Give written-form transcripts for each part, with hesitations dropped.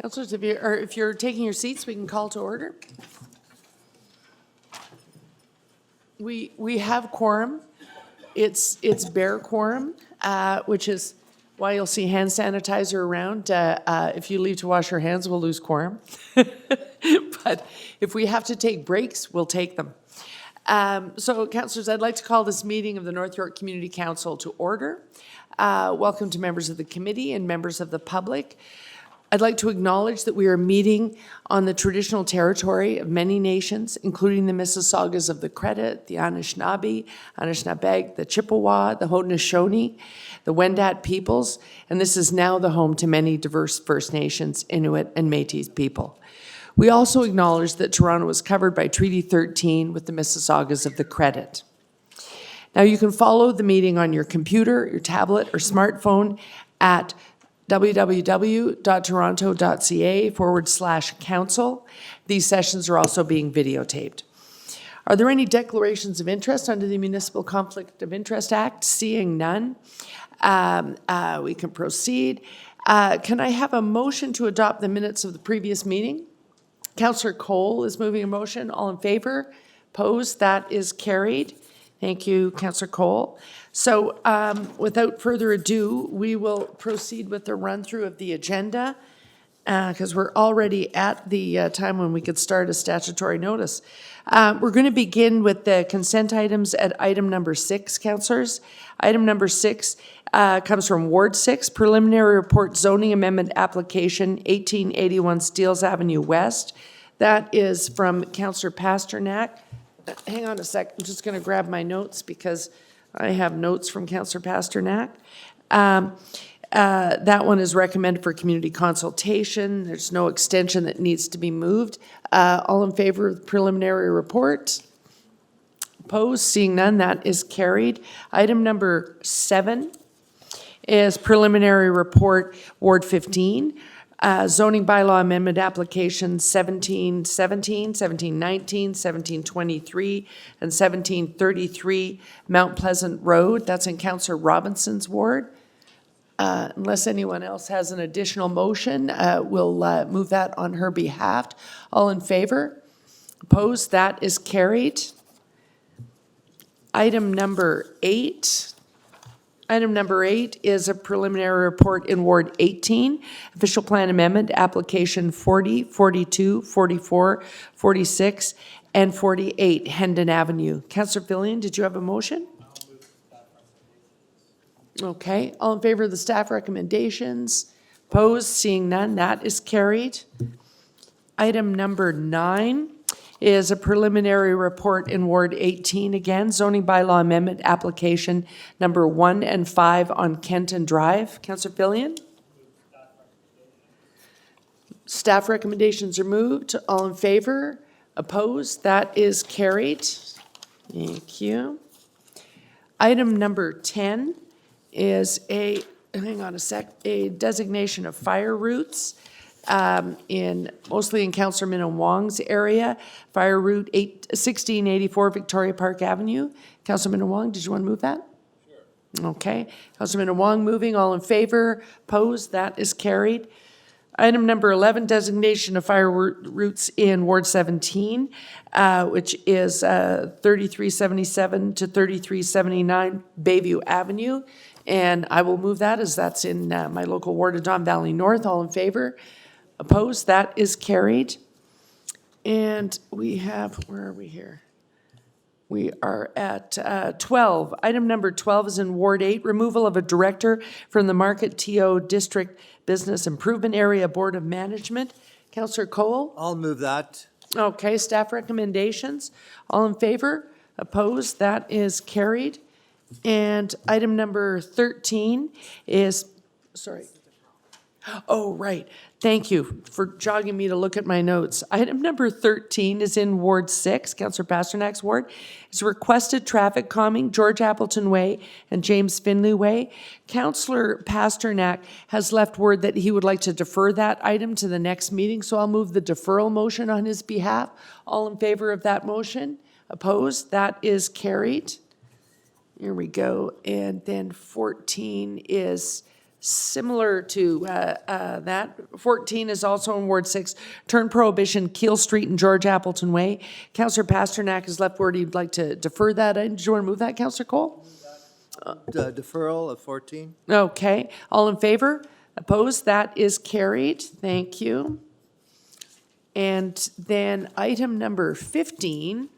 Councillors, if you're taking your seats, we can call to order. We have quorum. It's bare quorum, which is why you'll see hand sanitizer around. If you leave to wash your hands, we'll lose quorum. But if we have to take breaks, we'll take them. So, councillors, I'd like to call this meeting of the North York Community Council to order. Welcome to members of the committee and members of the public. I'd like to acknowledge that we are meeting on the traditional territory of many nations, including the Mississaugas of the Credit, the Anishinaabe, Anishinaabeg, the Chippewa, the Haudenosaunee, the Wendat peoples, and this is now the home to many diverse First Nations, Inuit, and Métis people. We also acknowledge that Toronto is covered by Treaty 13 with the Mississaugas of the Credit. Now, you can follow the meeting on your computer, your tablet, or smartphone at www.toronto.ca/council. These sessions are also being videotaped. Are there any declarations of interest under the Municipal Conflict of Interest Act? Seeing none, we can proceed. Can I have a motion to adopt the minutes of the previous meeting? Councillor Cole is moving a motion. All in favor? Opposed? That is carried. Thank you, Councillor Cole. So without further ado, we will proceed with the run-through of the agenda because we're already at the time when we could start a statutory notice. We're going to begin with the consent items at item number 6, councillors. Item number 6 comes from Ward 6, Preliminary Report Zoning Amendment Application, 1881 Steeles Avenue West. That is from Councillor Pasternak. Hang on a sec. I'm just going to grab my notes because I have notes from Councillor Pasternak. That one is recommended for community consultation. There's no extension that needs to be moved. All in favor of the preliminary report? Opposed? Seeing none, that is carried. Item number 7 is preliminary report, Ward 15. Zoning bylaw amendment application 1717, 1719, 1723, and 1733 Mount Pleasant Road. That's in Councillor Robinson's ward. Unless anyone else has an additional motion, we'll move that on her behalf. All in favor? Opposed? That is carried. Item number 8. Item number 8 is a preliminary report in Ward 18, official plan amendment, application 40, 42, 44, 46, and 48, Hendon Avenue. Councillor Fillion, did you have a motion? Okay, all in favor of the staff recommendations? Opposed? Seeing none, that is carried. Item number 9 is a preliminary report in Ward 18, again, zoning bylaw amendment application number 1 and 5 on Kenton Drive. Councillor Fillion? Staff recommendations are moved. All in favor? Opposed? That is carried. Thank you. Item number 10 is a designation of fire routes. Mostly in Councillor Minnan Wong's area, Fire Route 1684 Victoria Park Avenue. Councillor Minnan Wong, did you want to move that? Sure. Okay. Councillor Minnan Wong moving. All in favor? Opposed? That is carried. Item number 11, designation of fire routes in Ward 17, which is 3377 to 3379 Bayview Avenue. And I will move that as that's in my local ward of Don Valley North. All in favor? Opposed? That is carried. And we have, where are we here? We are at 12. Item number 12 is in Ward 8, removal of a director from the Market TO District Business Improvement Area Board of Management. Councillor Cole? I'll move that. Okay, staff recommendations. All in favor? Opposed? That is carried. And item number 13 is, sorry. Oh, right. Thank you for jogging me to look at my notes. Item number 13 is in Ward 6, Councillor Pasternak's ward. It's requested traffic calming, George Appleton Way and James Finley Way. Councillor Pasternak has left word that he would like to defer that item to the next meeting, so I'll move the deferral motion on his behalf. All in favor of that motion? Opposed? That is carried. Here we go. And then 14 is Similar to that, 14 is also in Ward 6, turn prohibition, Keel Street and George Appleton Way. Councillor Pasternak has left word he'd like to defer that. Do you want to move that, Councillor Cole? Deferral of 14. Okay, all in favor? Opposed? That is carried. Thank you. And then item number 15.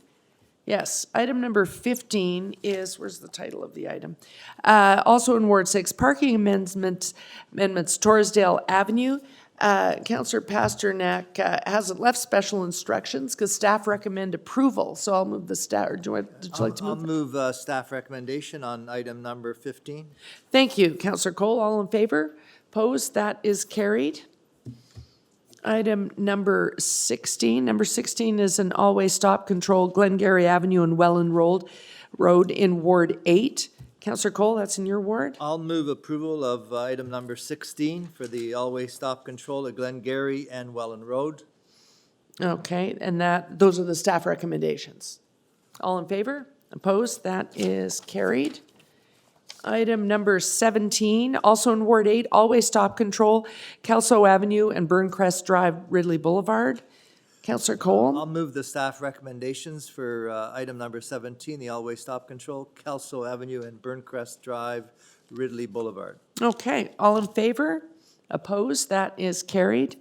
Yes, item number 15 is, where's the title of the item? Also in Ward 6, parking amendments, Torresdale Avenue. Councillor Pasternak has left special instructions because staff recommend approval. So I'll move the staff, or would you like to move? I'll move staff recommendation on item number 15. Thank you, Councillor Cole. All in favor? Opposed? That is carried. Item number 16. Number 16 is an all-way stop control, Glengarry Avenue and Welland Road in Ward 8. Councillor Cole, that's in your ward. I'll move approval of item number 16 for the all-way stop control at Glengarry and Welland Road. Okay, and those are the staff recommendations. All in favor? Opposed? That is carried. Item number 17, also in Ward 8, all-way stop control, Kelso Avenue and Burncrest Drive, Ridley Boulevard. Councillor Cole? I'll move the staff recommendations for item number 17, the all-way stop control, Kelso Avenue and Burncrest Drive, Ridley Boulevard. Okay, all in favor? Opposed? That is carried.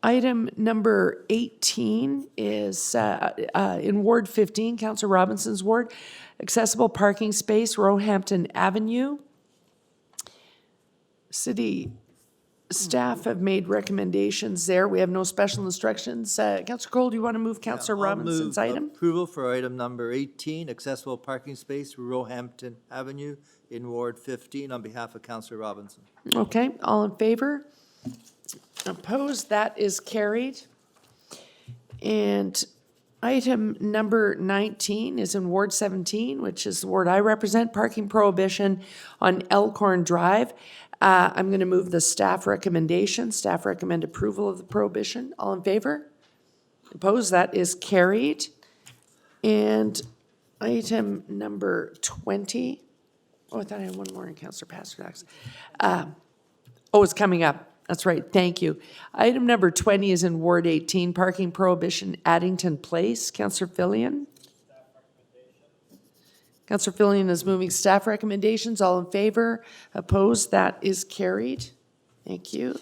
Item number 18 is in Ward 15, Councillor Robinson's ward, accessible parking space, Roehampton Avenue. City staff have made recommendations there. We have no special instructions. Councillor Cole, do you want to move Councillor Robinson's I'll move item? approval for item number 18, accessible parking space, Roehampton Avenue in Ward 15 on behalf of Councillor Robinson. Okay, all in favor? Opposed? That is carried. And item number 19 is in Ward 17, which is the ward I represent, parking prohibition on Elkhorn Drive. I'm going to move the staff recommendation. Staff recommend approval of the prohibition. All in favor? Opposed? That is carried. And item number 20. Oh, I thought I had one more in Councillor Pasternak's. It's coming up. That's right. Thank you. Item number 20 is in Ward 18, parking prohibition, Addington Place. Councillor Fillion? Councillor Fillion is moving staff recommendations. All in favor? Opposed? That is carried. Thank you.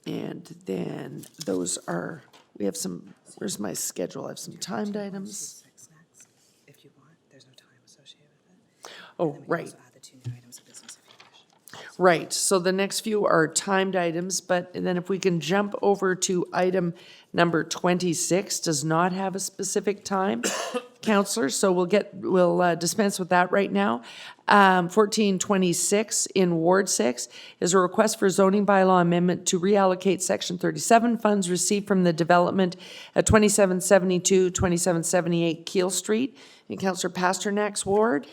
And then those are, we have some, where's my schedule? I have some timed items. If you want, there's no time associated with it. Oh, And then we can right. also add the 2 new items of business if you wish. Right, so the next few are timed items, but then if we can jump over to item number 26, does not have a specific time, Councillor, so we'll dispense with that right now. 1426 in Ward 6 is a request for zoning bylaw amendment to reallocate Section 37 funds received from the development at 2772, 2778 Keel Street in Councillor Pasternak's ward.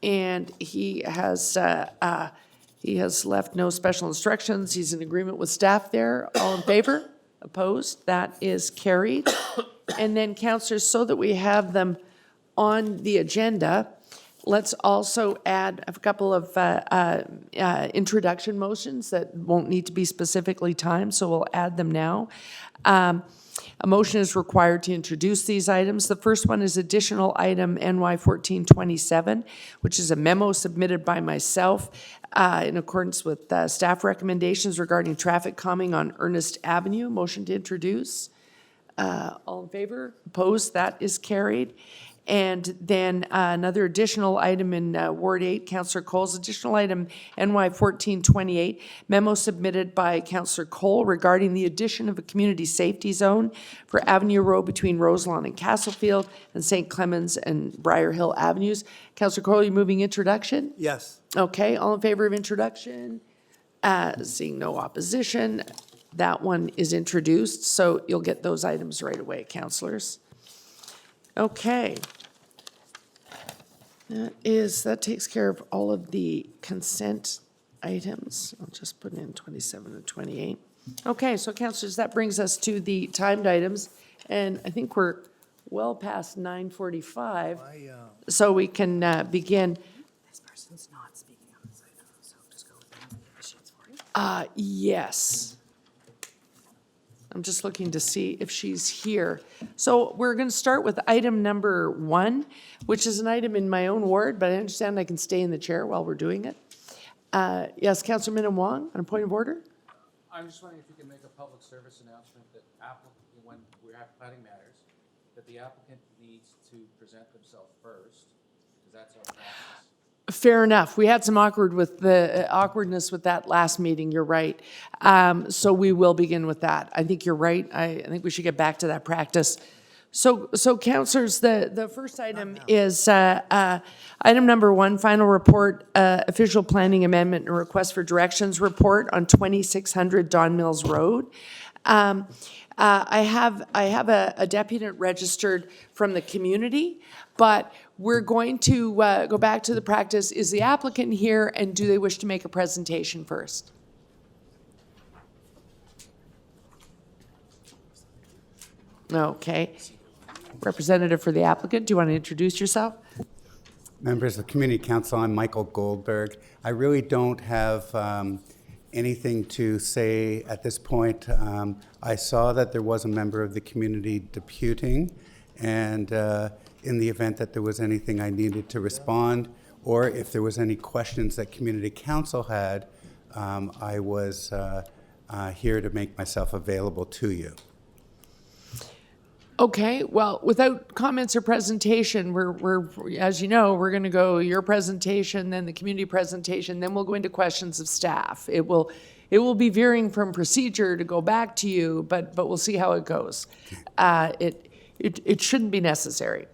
And he has left no special instructions. He's in agreement with staff there. All in favor? Opposed? That is carried. And then, councillors, so that we have them on the agenda, let's also add a couple of introduction motions that won't need to be specifically timed, so we'll add them now. A motion is required to introduce these items. The first one is additional item NY 1427, which is a memo submitted by myself in accordance with staff recommendations regarding traffic calming on Ernest Avenue. Motion to introduce. All in favor? Opposed? That is carried. And then another additional item in Ward 8, Councillor Cole's additional item, NY 1428, memo submitted by Councillor Cole regarding the addition of a community safety zone for Avenue Road between Roselawn and Castlefield and St. Clemens and Briar Hill Avenues. Councillor Cole, are you moving introduction? Yes. Okay, all in favor of introduction? Seeing no opposition, that one is introduced, so you'll get those items right away, councillors. Okay. That takes care of all of the consent items. I'll just put in 27 and 28. Okay, so councillors, that brings us to the timed items, and I think we're well past 9:45, so we can begin. This person person's not speaking on this item, so just go with them if the sheet's for you. Yes. I'm just looking to see if she's here. So we're going to start with item number 1, which is an item in my own ward, but I understand I can stay in the chair while we're doing it. Yes, Councilor Wong, on a point of order? I'm just wondering if you can make a public service announcement that when we have planning matters, that the applicant needs to present themselves first, because that's our practice. Fair enough. We had some awkwardness with that last meeting, you're right. So we will begin with that. I think you're right. I think we should get back to that practice. So councillors, the first item is item number 1, final report, official planning amendment and request for directions report on 2600 Don Mills Road. I have a deputant registered from the community, but we're going to go back to the practice. Is the applicant here, and do they wish to make a presentation first? Okay. Representative for the applicant, do you want to introduce yourself? Members of the Community Council, I'm Michael Goldberg. I really don't have anything to say at this point. I saw that there was a member of the community deputing, and in the event that there was anything I needed to respond, or if there was any questions that Community Council had, I was here to make myself available to you. Okay, well, without comments or presentation, we're as you know, we're going to go your presentation, then the community presentation, then we'll go into questions of staff. It will be veering from procedure to go back to you, but we'll see how it goes. It shouldn't be necessary.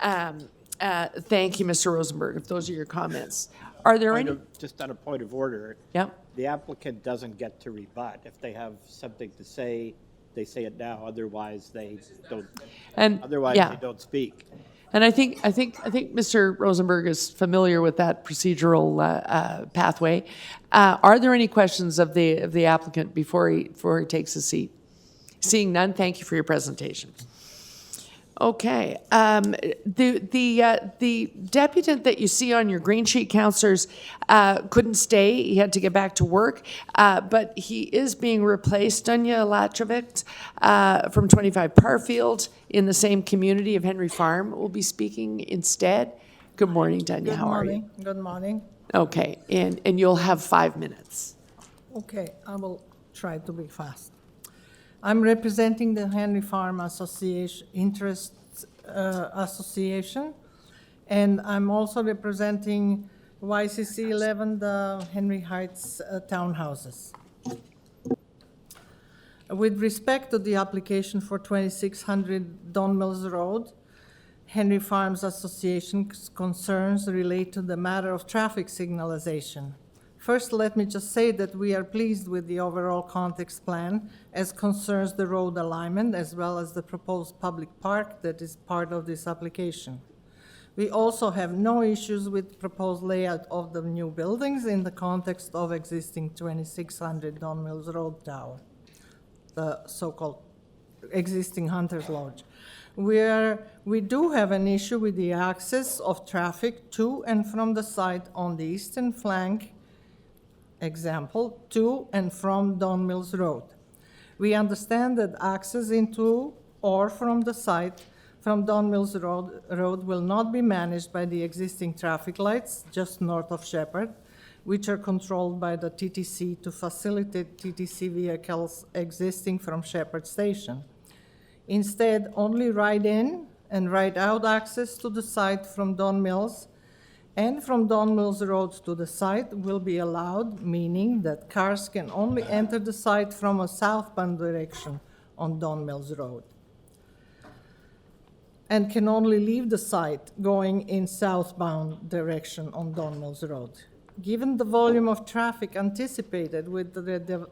Thank you, Mr. Rosenberg, if those are your comments. Are there any? Just on a point of order. Yep. The applicant doesn't get to rebut. If they have something to say, they say it now, otherwise they don't. And Otherwise yeah. they don't speak. And I think Mr. Rosenberg is familiar with that procedural pathway. Are there any questions of the applicant before he takes a seat? Seeing none, thank you for your presentation. Okay, the deputant that you see on your green sheet, councillors, couldn't stay. He had to get back to work, but he is being replaced. Dunya Lachovic from 25 Parfield in the same community of Henry Farm will be speaking instead. Good morning, Dunya. How are you? Good morning. Okay, and you'll have 5 minutes. Okay, I will try to be fast. I'm representing the Henry Farm Association Association, and I'm also representing YCC 11, the Henry Heights townhouses. With respect to the application for 2600 Don Mills Road, Henry Farms Association's concerns relate to the matter of traffic signalization. First, let me just say that we are pleased with the overall context plan as concerns the road alignment as well as the proposed public park that is part of this application. We also have no issues with proposed layout of the new buildings in the context of existing 2600 Don Mills Road Tower, the so-called existing Hunter's Lodge. We do have an issue with the access of traffic to and from the site on the eastern flank, example, to and from Don Mills Road. We understand that access into or from the site from Don Mills Road will not be managed by the existing traffic lights just north of Shepherd, which are controlled by the TTC to facilitate TTC vehicles existing from Shepherd Station. Instead, only ride-in and ride-out access to the site from Don Mills and from Don Mills Road to the site will be allowed, meaning that cars can only enter the site from a southbound direction on Don Mills Road and can only leave the site going in southbound direction on Don Mills Road. Given the volume of traffic anticipated with the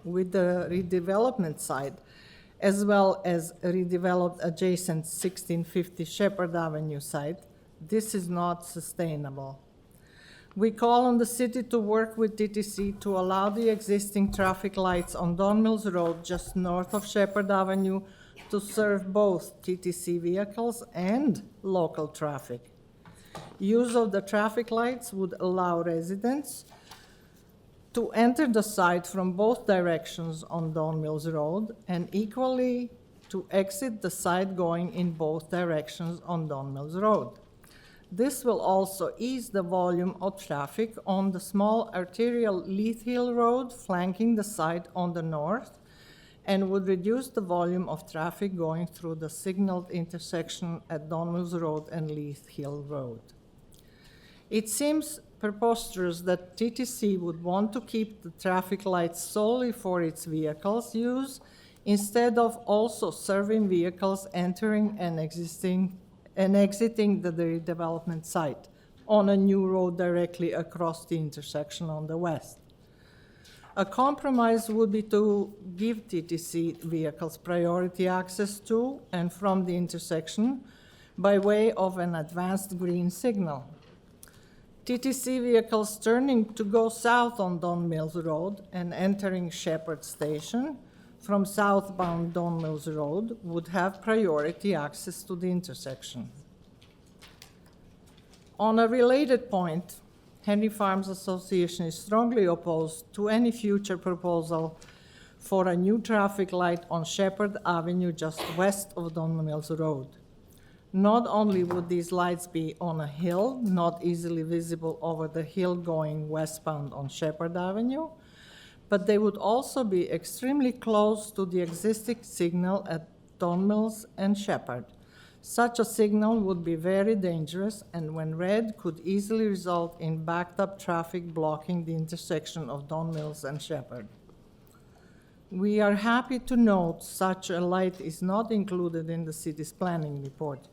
redevelopment site, as well as redeveloped adjacent 1650 Shepherd Avenue site, this is not sustainable. We call on the city to work with TTC to allow the existing traffic lights on Don Mills Road just north of Shepherd Avenue to serve both TTC vehicles and local traffic. Use of the traffic lights would allow residents to enter the site from both directions on Don Mills Road and equally to exit the site going in both directions on Don Mills Road. This will also ease the volume of traffic on the small arterial Leith Hill Road flanking the site on the north and would reduce the volume of traffic going through the signaled intersection at Don Mills Road and Leith Hill Road. It seems preposterous that TTC would want to keep the traffic lights solely for its vehicles' use instead of also serving vehicles entering and exiting the redevelopment site on a new road directly across the intersection on the west. A compromise would be to give TTC vehicles priority access to and from the intersection by way of an advanced green signal. TTC vehicles turning to go south on Don Mills Road and entering Shepherd Station from southbound Don Mills Road would have priority access to the intersection. On a related point, Henry Farms Association is strongly opposed to any future proposal for a new traffic light on Shepherd Avenue just west of Don Mills Road. Not only would these lights be on a hill, not easily visible over the hill going westbound on Shepherd Avenue, but they would also be extremely close to the existing signal at Don Mills and Shepherd. Such a signal would be very dangerous and when red could easily result in backed up traffic blocking the intersection of Don Mills and Shepherd. We are happy to note such a light is not included in the city's planning report.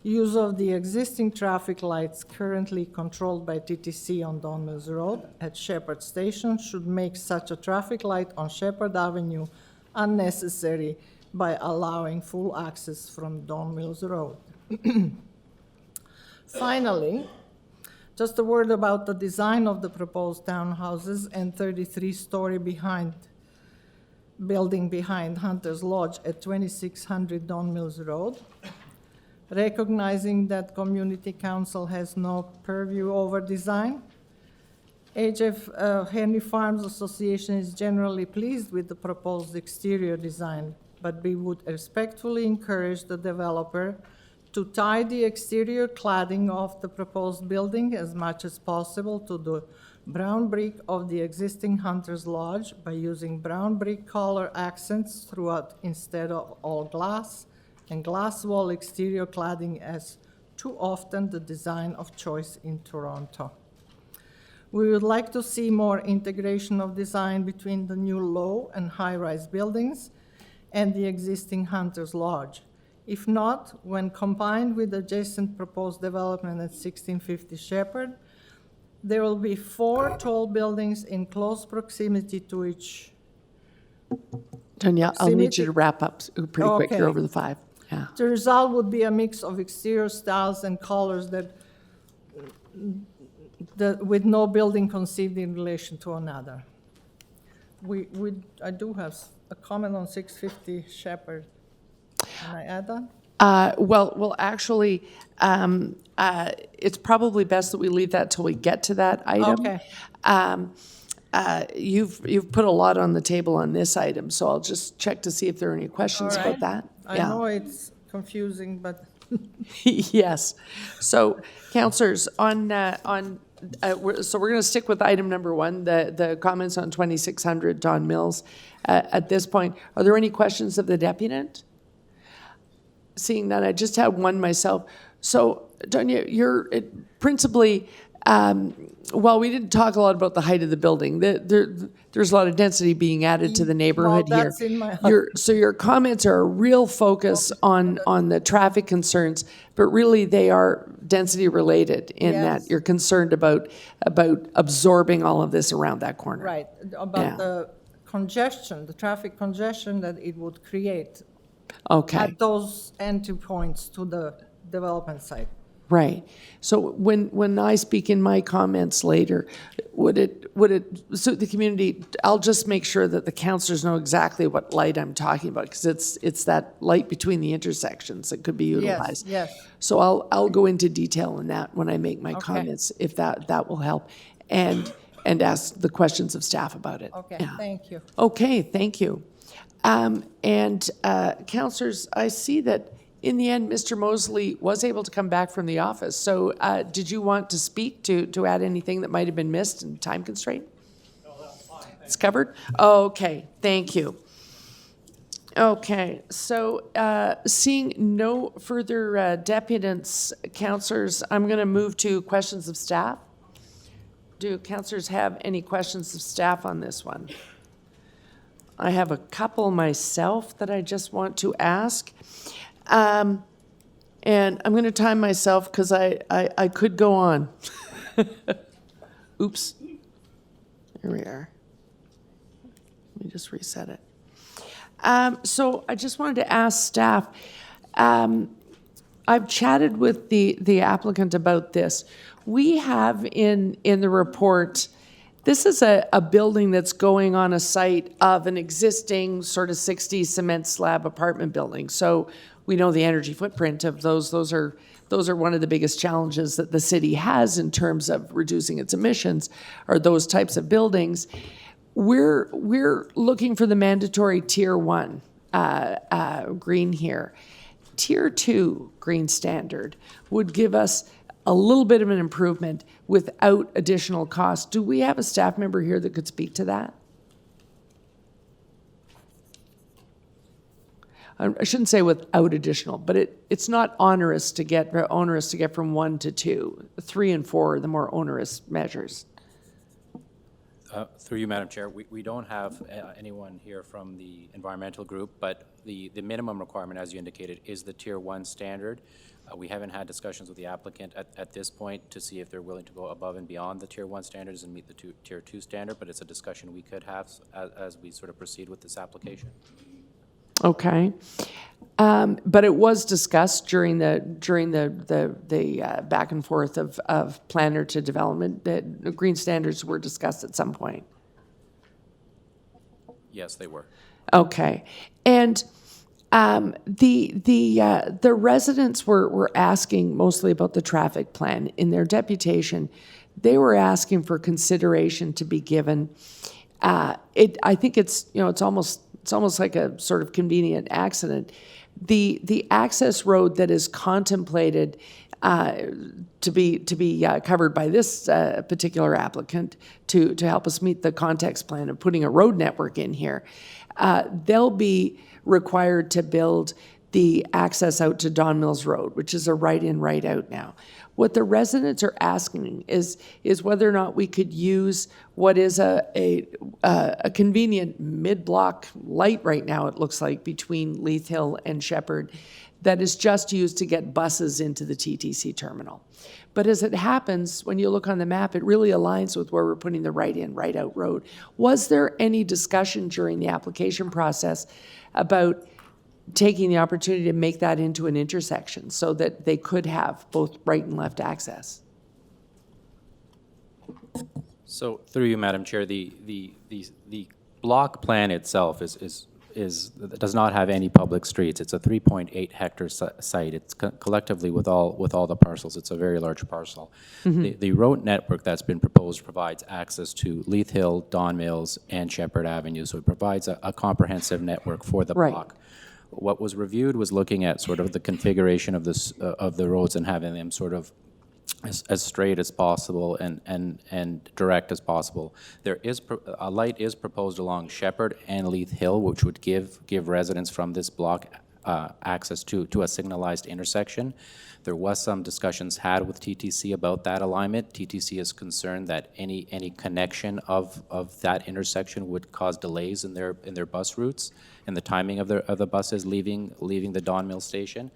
Use of the existing traffic lights currently controlled by TTC on Don Mills Road at Shepherd Station should make such a traffic light on Shepherd Avenue unnecessary by allowing full access from Don Mills Road. Finally, just a word about the design of the proposed townhouses and 33-story building behind Hunter's Lodge at 2600 Don Mills Road. Recognizing that Community Council has no purview over design, Henry Farms Association is generally pleased with the proposed exterior design, but we would respectfully encourage the developer to tie the exterior cladding of the proposed building as much as possible to the brown brick of the existing Hunter's Lodge by using brown brick color accents throughout instead of all glass, and glass wall exterior cladding as too often the design of choice in Toronto. We would like to see more integration of design between the new low and high-rise buildings and the existing Hunter's Lodge. If not, when combined with adjacent proposed development at 1650 Shepherd, there will be 4 tall buildings in close proximity to each. Tanya, I'll need you to wrap up pretty quick. You're Okay. over the 5. Yeah. The result would be a mix of exterior styles and colors that with no building conceived in relation to another. I do have a comment on 650 Shepherd. Can I add that? Well, actually, it's probably best that we leave that till we get to that item. Okay. You've put a lot on the table on this item, so I'll just check to see if there are any questions All about right. that. I know it's confusing, but Yes. So, councillors, so we're going to stick with item number 1, the comments on 2600 Don Mills. At this point, are there any questions of the deputant? Seeing none, I just had one myself. So, Donya, you're principally, well, we didn't talk a lot about the height of the building. There's a lot of density being added to the neighborhood Well, here. that's in my- So your comments are a real focus on the traffic concerns, but really they are density related in that Yes. you're concerned about absorbing all of this around that corner. right, about Yeah. the congestion, the traffic congestion that it would create Okay, at those entry points to the development site. Right. So when I speak in my comments later, would it suit the community? I'll just make sure that the councillors know exactly what light I'm talking about, because it's that light between the intersections that could be utilized. yes. So I'll go into detail in that when I make my comments, if that will help, and ask the questions of staff about it. Okay, Yeah. thank you. Okay, thank you. Councillors, I see that in the end, Mr. Mosley was able to come back from the office. So did you want to speak to add anything that might have been missed in time constraint? No, that's fine. It's covered? Okay, thank you. Okay, so seeing no further deputants, councillors, I'm going to move to questions of staff. Do councillors have any questions of staff on this one? I have a couple myself that I just want to ask. And I'm going to time myself because I could go on. Oops. Here we are. Let me just reset it. So I just wanted to ask staff, I've chatted with the applicant about this. We have in the report, this is a building that's going on a site of an existing sort of 60 cement slab apartment building. So we know the energy footprint of those. Those are one of the biggest challenges that the city has in terms of reducing its emissions, are those types of buildings. We're looking for the mandatory Tier 1 green here. Tier 2 green standard would give us a little bit of an improvement without additional cost. Do we have a staff member here that could speak to that? I shouldn't say without additional, but it's not onerous to get from 1 to 2. 3 and 4 are the more onerous measures. Through you, Madam Chair, we don't have anyone here from the environmental group, but the minimum requirement, as you indicated, is the Tier 1 standard. We haven't had discussions with the applicant at this point to see if they're willing to go above and beyond the Tier 1 standards and meet the Tier 2 standard, but it's a discussion we could have as we sort of proceed with this application. Okay. But it was discussed during the back and forth of planner to development, that the green standards were discussed at some point. Yes, they were. Okay. And the residents were asking mostly about the traffic plan. In their deputation, they were asking for consideration to be given. I think it's almost like a sort of convenient accident. The access road that is contemplated to be covered by this particular applicant to help us meet the context plan of putting a road network in here, they'll be required to build the access out to Don Mills Road, which is a right-in, right-out now. What the residents are asking is whether or not we could use what is a convenient mid-block light right now, it looks like, between Leith Hill and Shepherd, that is just used to get buses into the TTC terminal. But as it happens, when you look on the map, it really aligns with where we're putting the right-in, right-out road. Was there any discussion during the application process about taking the opportunity to make that into an intersection so that they could have both right and left access? So through you, Madam Chair, the block plan itself does not have any public streets. It's a 3.8 hectare site. It's collectively with all the parcels. It's a very large parcel. Mm-hmm. The road network that's been proposed provides access to Leith Hill, Don Mills, and Shepherd Avenue. So it provides a comprehensive network for the block. What was reviewed was looking at sort of the configuration of the roads and having them sort of as straight as possible and direct as possible. There is a light is proposed along Shepherd and Leith Hill, which would give residents from this block access to a signalized intersection. There was some discussions had with TTC about that alignment. TTC is concerned that any connection of that intersection would cause delays in their bus routes and the timing of the buses leaving the Don Mills station.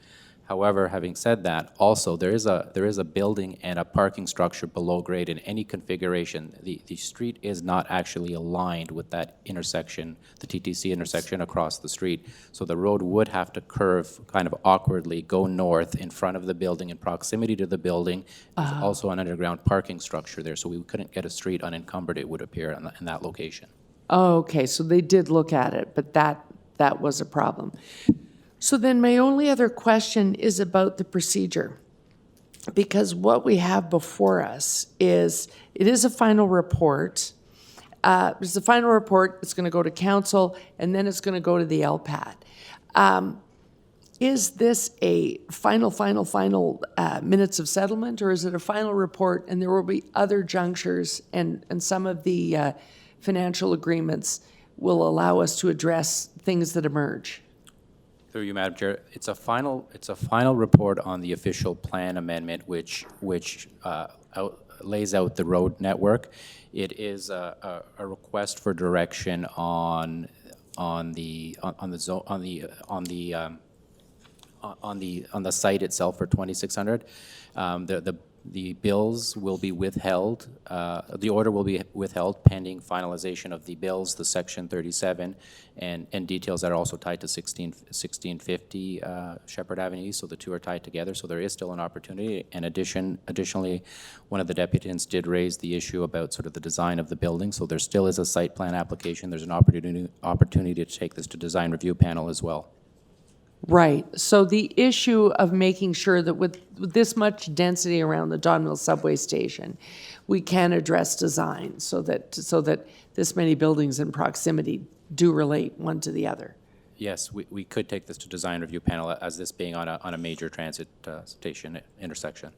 However, having said that, also, there is a building and a parking structure below grade in any configuration. The street is not actually aligned with that intersection, the TTC intersection across the street. So the road would have to curve kind of awkwardly, go north in front of the building. In proximity to the building, there's also an underground parking structure there, so we couldn't get a street unencumbered, it would appear, in that location. Oh, okay, so they did look at it, but that was a problem. So then my only other question is about the procedure. Because what we have before us is, it is a final report. It's a final report, it's going to go to council, and then it's going to go to the LPAT. Is this a final minutes of settlement, or is it a final report and there will be other junctures and some of the financial agreements will allow us to address things that emerge? Through you, Madam Chair, it's a final report on the official plan amendment, which lays out the road network. It is a request for direction on the site itself for 2600. The bills will be withheld. The order will be withheld pending finalization of the bills, the Section 37, and details that are also tied to 1650 Shepherd Avenue. So the two are tied together. So there is still an opportunity. And additionally, one of the deputants did raise the issue about sort of the design of the building. So there still is a site plan application. There's an opportunity to take this to design review panel as well. Right, so the issue of making sure that with this much density around the Don Mills subway station, we can address design so that this many buildings in proximity do relate one to the other. Yes, we could take this to design review panel as this being on a major transit station intersection.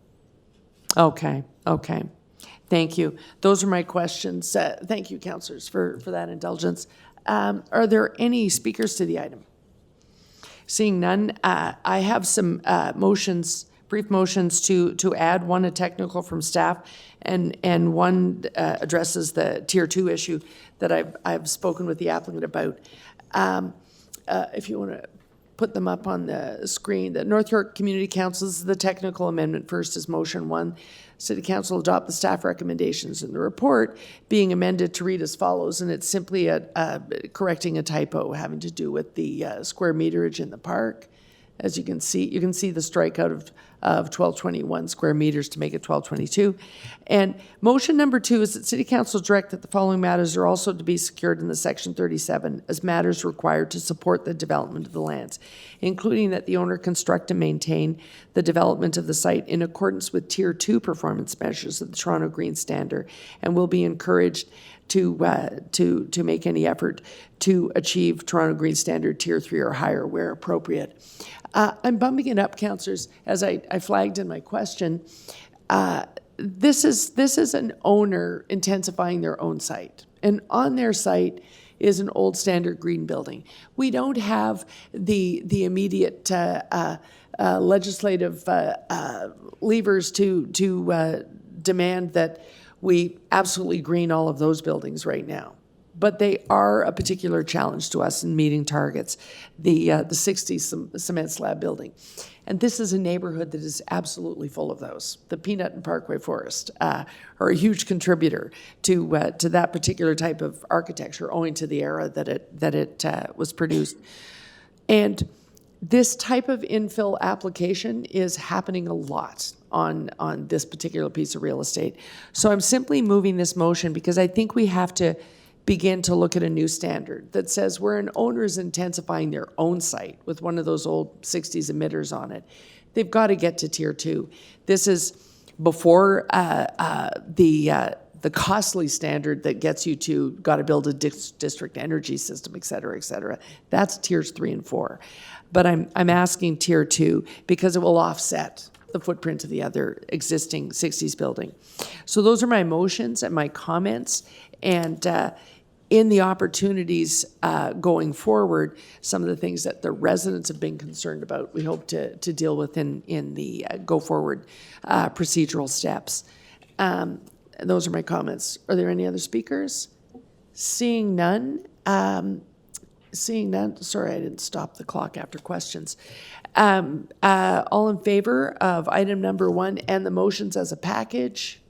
Okay. Thank you. Those are my questions. Thank you, councillors, for that indulgence. Are there any speakers to the item? Seeing none, I have some brief motions to add, one a technical from staff, and one addresses the Tier 2 issue that I've spoken with the applicant about. If you want to put them up on the screen. The North York Community Council, this is the technical amendment. First is motion 1. City Council adopt the staff recommendations in the report being amended to read as follows, and it's simply correcting a typo having to do with the square meterage in the park. As you can see the strikeout of 1221 square meters to make it 1222. And motion number 2 is that City Council direct that the following matters are also to be secured in the Section 37 as matters required to support the development of the lands, including that the owner construct and maintain the development of the site in accordance with Tier 2 performance measures of the Toronto Green Standard, and will be encouraged to make any effort to achieve Toronto Green Standard Tier 3 or higher where appropriate. I'm bumping it up, councillors, as I flagged in my question. This is an owner intensifying their own site, and on their site is an old standard green building. We don't have the immediate legislative levers to demand that we absolutely green all of those buildings right now. But they are a particular challenge to us in meeting targets, the 60 cement slab building. And this is a neighborhood that is absolutely full of those. The Peanut and Parkway Forest are a huge contributor to that particular type of architecture, owing to the era that it was produced. And this type of infill application is happening a lot on this particular piece of real estate. So I'm simply moving this motion because I think we have to begin to look at a new standard that says where an owner is intensifying their own site with one of those old 60s emitters on it, they've got to get to Tier 2. This is before the costly standard that gets you to got to build a district energy system, et cetera, et cetera. That's Tiers 3 and 4. But I'm asking Tier 2 because it will offset the footprint of the other existing 60s building. So those are my motions and my comments. And in the opportunities going forward, some of the things that the residents have been concerned about, we hope to deal with in the go forward procedural steps. Those are my comments. Are there any other speakers? Seeing none, Seeing none, sorry, I didn't stop the clock after questions. All in favor of item number 1 and the motions as a package?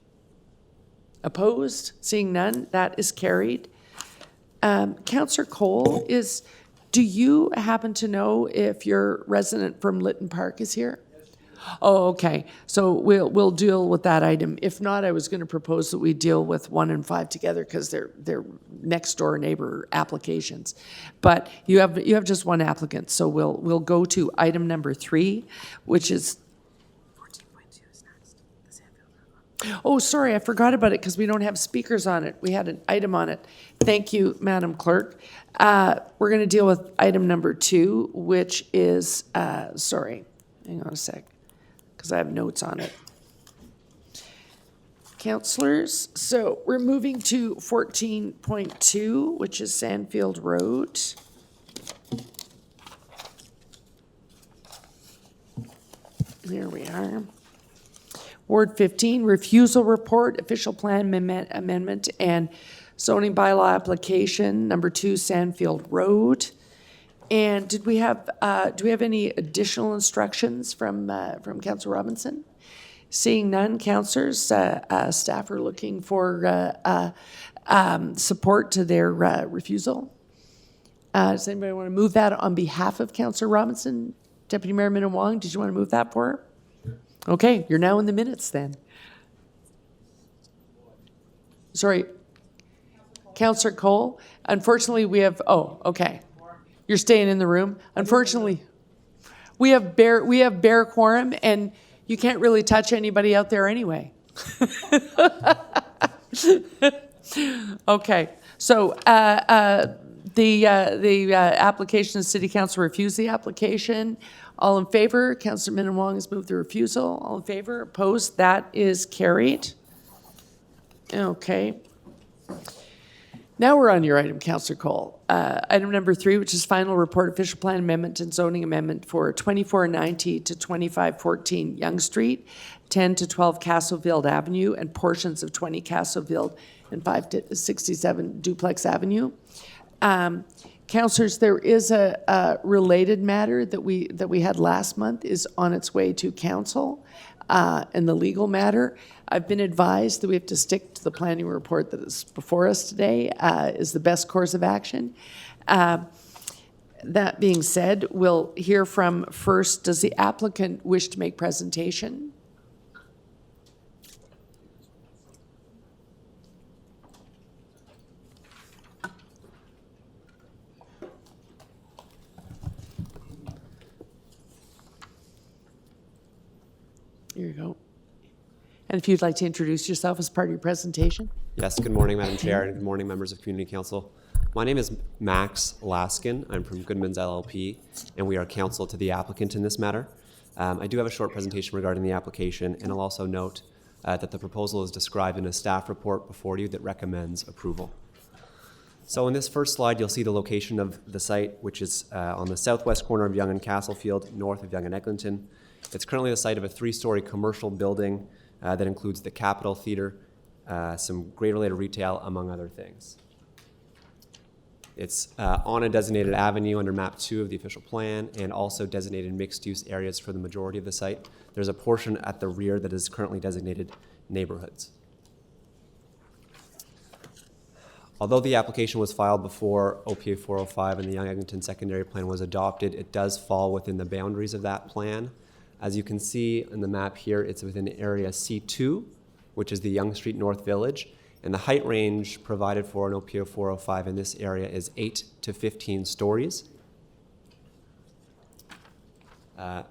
Opposed? Seeing none, that is carried. Councillor Cole, do you happen to know if your resident from Lytton Park is here? Oh, okay. So we'll deal with that item. If not, I was going to propose that we deal with 1 and 5 together because they're next door neighbor applications. But you have just one applicant, so we'll go to item number 3, which is. 14.2 is next, the Sandfield Road. Oh, sorry, I forgot about it because we don't have speakers on it. We had an item on it. Thank you, Madam Clerk. We're going to deal with item number 2, which is, sorry, hang on a sec, because I have notes on it. Councillors, so we're moving to 14.2, which is Sandfield Road. There we are. Ward 15, refusal report, official plan amendment, and zoning bylaw application, number 2, Sandfield Road. And do we have any additional instructions from Councillor Robinson? Seeing none, councillors, staff are looking for support to their refusal. Does anybody want to move that on behalf of Councillor Robinson? Deputy Mayor Minnan-Wong, did you want to move that for her? Okay, you're now in the minutes then. Sorry, Councillor Cole. Unfortunately, we have. Oh, okay. You're staying in the room. Unfortunately, we have bare quorum, and you can't really touch anybody out there anyway. Okay, so the application, the City Council refused the application. All in favor? Councillor Minnan-Wong has moved the refusal. All in favor? Opposed? That is carried. Okay. Now we're on your item, Councillor Cole. Item number 3, which is final report, official plan amendment and zoning amendment for 2490 to 2514 Yonge Street, 10 to 12 Castlefield Avenue, and portions of 20 Castlefield and 5 to 67 Duplex Avenue. Councillors, there is a related matter that we had last month is on its way to council, and the legal matter. I've been advised that we have to stick to the planning report that is before us today, is the best course of action. That being said, we'll hear from first, does the applicant wish to make presentation? Here you go. And if you'd like to introduce yourself as part of your presentation. Yes, good morning, Madam Chair, and good morning, members of Community Council. My name is Max Laskin. I'm from Goodman's LLP, and we are counsel to the applicant in this matter. I do have a short presentation regarding the application, and I'll also note that the proposal is described in a staff report before you that recommends approval. So in this first slide, you'll see the location of the site, which is on the southwest corner of Yonge and Castlefield, north of Yonge and Eglinton. It's currently the site of a 3-story commercial building that includes the Capitol Theatre, some grade-related retail, among other things. It's on a designated avenue under map 2 of the official plan, and also designated mixed-use areas for the majority of the site. There's a portion at the rear that is currently designated neighborhoods. Although the application was filed before OPA 405 and the Yonge-Eglinton secondary plan was adopted, it does fall within the boundaries of that plan. As you can see in the map here, it's within area C2, which is the Yonge Street North Village, and the height range provided for an OPO 405 in this area is 8 to 15 stories. The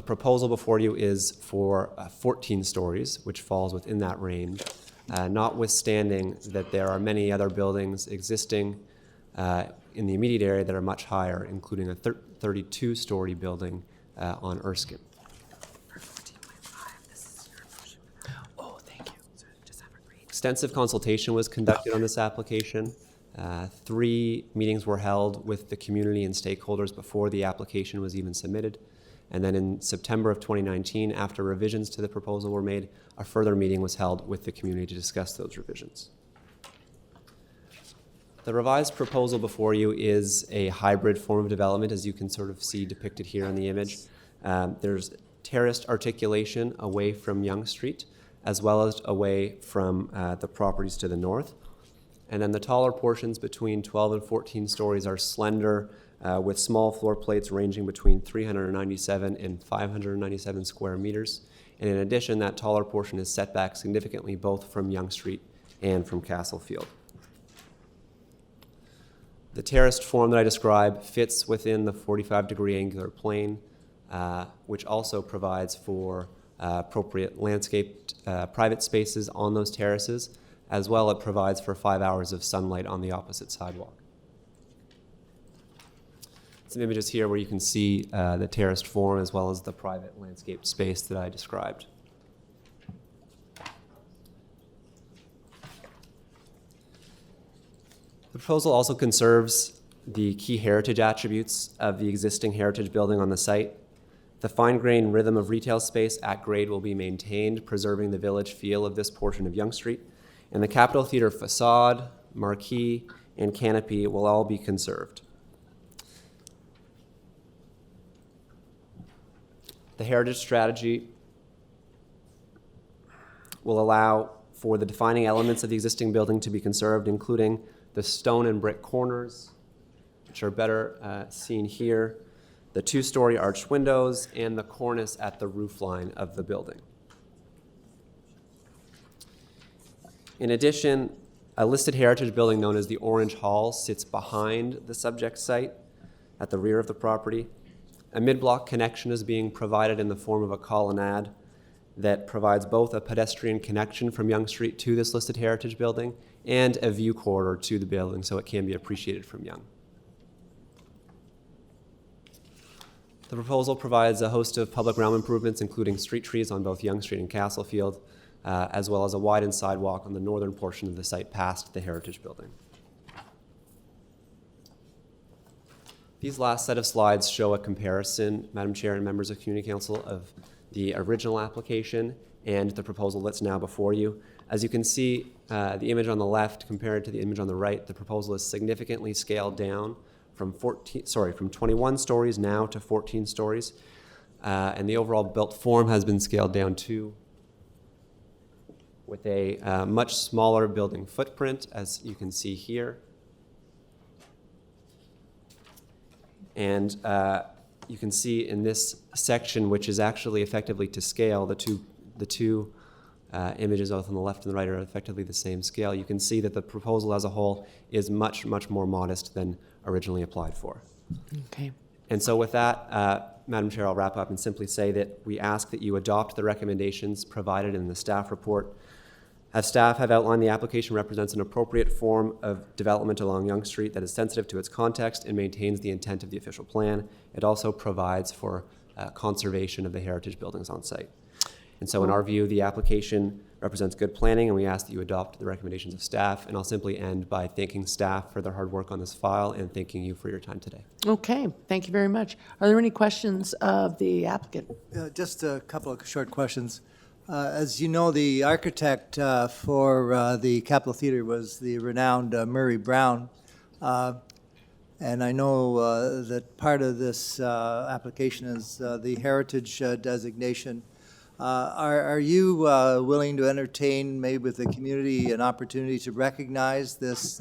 proposal before you is for 14 stories, which falls within that range, notwithstanding that there are many other buildings existing in the immediate area that are much higher, including a 32-story building on Erskine. Oh, thank you. Extensive consultation was conducted on this application. 3 meetings were held with the community and stakeholders before the application was even submitted. And then in September of 2019, after revisions to the proposal were made, a further meeting was held with the community to discuss those revisions. The revised proposal before you is a hybrid form of development, as you can sort of see depicted here on the image. There's terraced articulation away from Yonge Street, as well as away from the properties to the north. And then the taller portions between 12 and 14 stories are slender, with small floor plates ranging between 397 and 597 square meters. And in addition, that taller portion is set back significantly both from Yonge Street and from Castlefield. The terraced form that I described fits within the 45-degree angular plane, which also provides for appropriate landscaped private spaces on those terraces, as well it provides for 5 hours of sunlight on the opposite sidewalk. Some images here where you can see the terraced form as well as the private landscaped space that I described. The proposal also conserves the key heritage attributes of the existing heritage building on the site. The fine-grained rhythm of retail space at grade will be maintained, preserving the village feel of this portion of Yonge Street. And the Capitol Theater facade, marquee, and canopy will all be conserved. The heritage strategy will allow for the defining elements of the existing building to be conserved, including the stone and brick corners, which are better seen here, the two-story arched windows, and the cornice at the roofline of the building. In addition, a listed heritage building known as the Orange Hall sits behind the subject site at the rear of the property. A mid-block connection is being provided in the form of a colonnade that provides both a pedestrian connection from Yonge Street to this listed heritage building and a view corridor to the building so it can be appreciated from Yonge. The proposal provides a host of public realm improvements, including street trees on both Yonge Street and Castlefield, as well as a widened sidewalk on the northern portion of the site past the heritage building. These last set of slides show a comparison, Madam Chair and members of Community Council, of the original application and the proposal that's now before you. As you can see, the image on the left compared to the image on the right, the proposal is significantly scaled down from 21 stories now to 14 stories. And the overall built form has been scaled down too, with a much smaller building footprint, as you can see here. And you can see in this section, which is actually effectively to scale, the two images both on the left and the right are effectively the same scale. You can see that the proposal as a whole is much, much more modest than originally applied for. Okay. And so with that, Madam Chair, I'll wrap up and simply say that we ask that you adopt the recommendations provided in the staff report. As staff have outlined, the application represents an appropriate form of development along Yonge Street that is sensitive to its context and maintains the intent of the official plan. It also provides for conservation of the heritage buildings on site. And so in our view, the application represents good planning, and we ask that you adopt the recommendations of staff. And I'll simply end by thanking staff for their hard work on this file and thanking you for your time today. Okay, thank you very much. Are there any questions of the applicant? Just a couple of short questions. As you know, the architect for the Capitol Theater was the renowned Murray Brown. And I know that part of this application is the heritage designation. Are you willing to entertain, maybe with the community, an opportunity to recognize this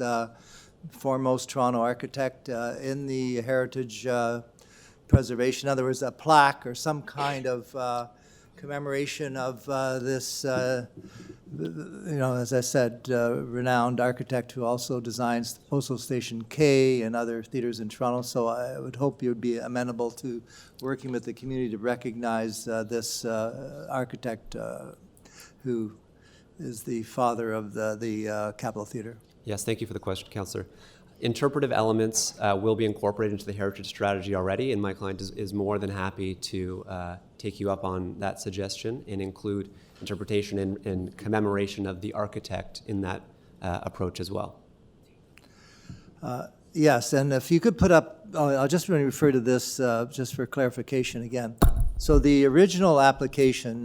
foremost Toronto architect in the heritage preservation? In other words, a plaque or some kind of commemoration of this, as I said, renowned architect who also designs the Postal Station K and other theaters in Toronto. So I would hope you would be amenable to working with the community to recognize this architect who is the father of the Capitol Theater. Yes, thank you for the question, Councillor. Interpretive elements will be incorporated into the heritage strategy already, and my client is more than happy to take you up on that suggestion and include interpretation and commemoration of the architect in that approach as well. Yes, and if you could put up, I'll just really refer to this just for clarification again. So the original application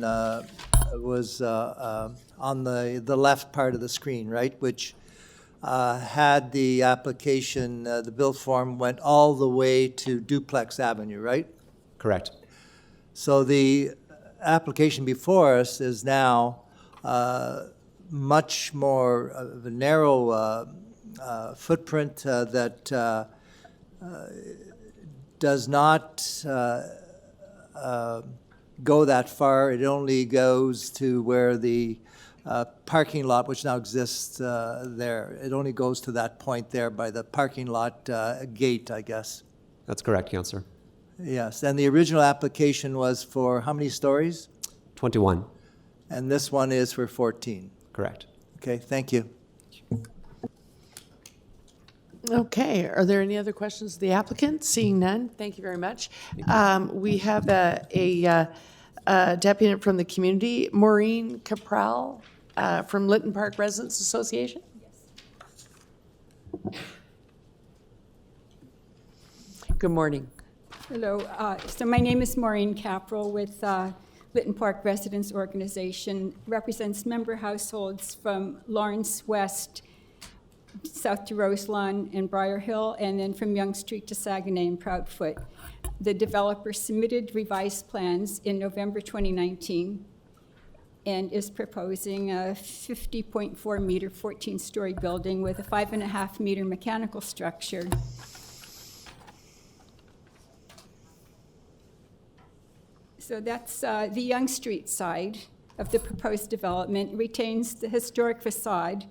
was on the left part of the screen, right, which had the application, the bill form went all the way to Duplex Avenue, right? Correct. So the application before us is now much more of a narrow footprint that does not go that far. It only goes to where the parking lot, which now exists there, it only goes to that point there by the parking lot gate, I guess. That's correct, Councillor. Yes, and the original application was for how many stories? 21. And this one is for 14. Correct. Okay, thank you. Okay, are there any other questions of the applicant? Seeing none, thank you very much. We have a deputy from the community, Maureen Capral, from Lytton Park Residents Association. Good morning. Hello. So my name is Maureen Capral with Lytton Park Residents Organization. Represents member households from Lawrence West, south to Roselawn and Briar Hill, and then from Yonge Street to Saguenay and Proudfoot. The developer submitted revised plans in November 2019 and is proposing a 50.4 meter, 14-story building with a 5.5 meter mechanical structure. So that's the Yonge Street side of the proposed development. It retains the historic facade,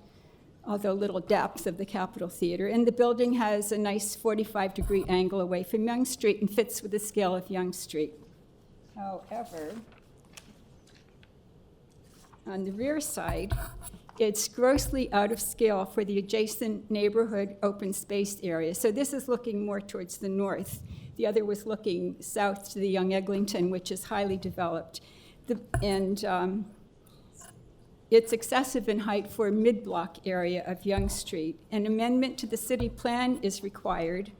although little depth, of the Capitol Theater. And the building has a nice 45-degree angle away from Yonge Street and fits with the scale of Yonge Street. However, on the rear side, it's grossly out of scale for the adjacent neighborhood open space area. So this is looking more towards the north. The other was looking south to the Young Eglinton, which is highly developed. It's excessive in height for a mid-block area of Yonge Street. An amendment to the city plan is required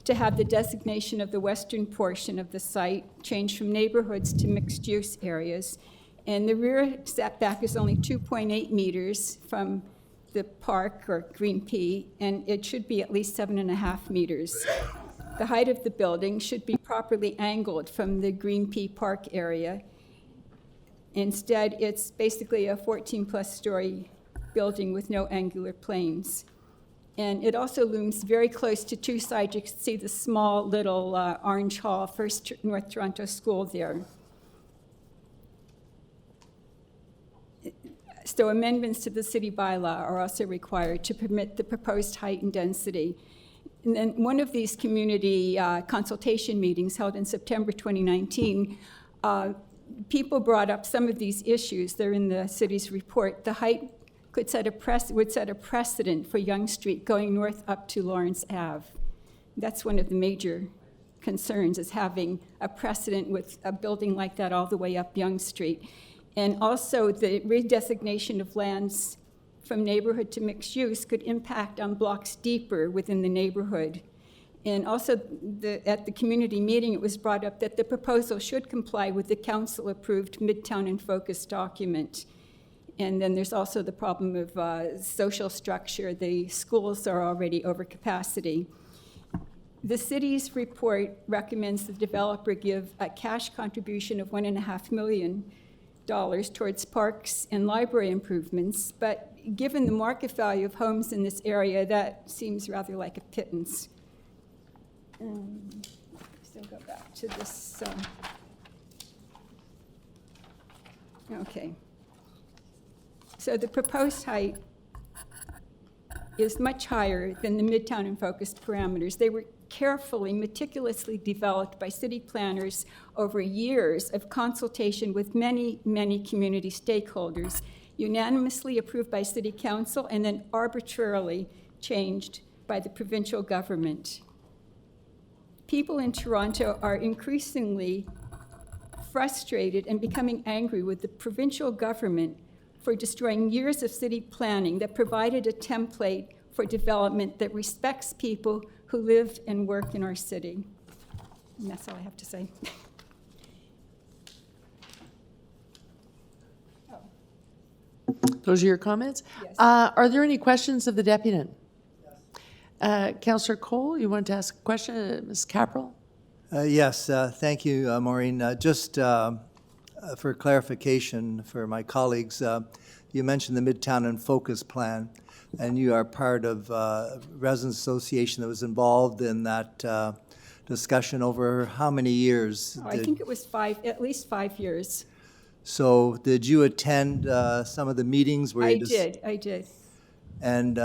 to have the designation of the western portion of the site changed from neighborhoods to mixed-use areas. And the rear setback is only 2.8 meters from the park, or Green P, and it should be at least 7.5 meters. The height of the building should be properly angled from the Green Pea Park area. Instead, it's basically a 14-plus story building with no angular planes. And it also looms very close to two sides. You can see the small little Orange Hall, First North Toronto School there. So amendments to the city bylaw are also required to permit the proposed height and density. And then one of these community consultation meetings held in September 2019, people brought up some of these issues. They're in the city's report. The height would set a precedent for Yonge Street going north up to Lawrence Ave. That's one of the major concerns, is having a precedent with a building like that all the way up Yonge Street. And also the redesignation of lands from neighborhood to mixed use could impact on blocks deeper within the neighborhood. And also at the community meeting, it was brought up that the proposal should comply with the council-approved Midtown in Focus document. And then there's also the problem of social structure. The schools are already over capacity. The city's report recommends the developer give a cash contribution of $1.5 million towards parks and library improvements, but given the market value of homes in this area, that seems rather like a pittance. So go back to this. Okay. So the proposed height is much higher than the Midtown in Focus parameters. They were carefully, meticulously developed by city planners over years of consultation with many, many community stakeholders, unanimously approved by City Council and then arbitrarily changed by the provincial government. People in Toronto are increasingly frustrated and becoming angry with the provincial government for destroying years of city planning that provided a template for development that respects people who live and work in our city. And that's all I have to say. Those are your comments? Yes. Are there any questions of the deputant? Councillor Cole, you want to ask a question? Ms. Capral? Yes, thank you, Maureen. Just for clarification for my colleagues, you mentioned the Midtown in Focus plan, and you are part of Residents Association that was involved in that discussion over how many years? Oh, I think it was at least 5 years. So did you attend some of the meetings where you I did. And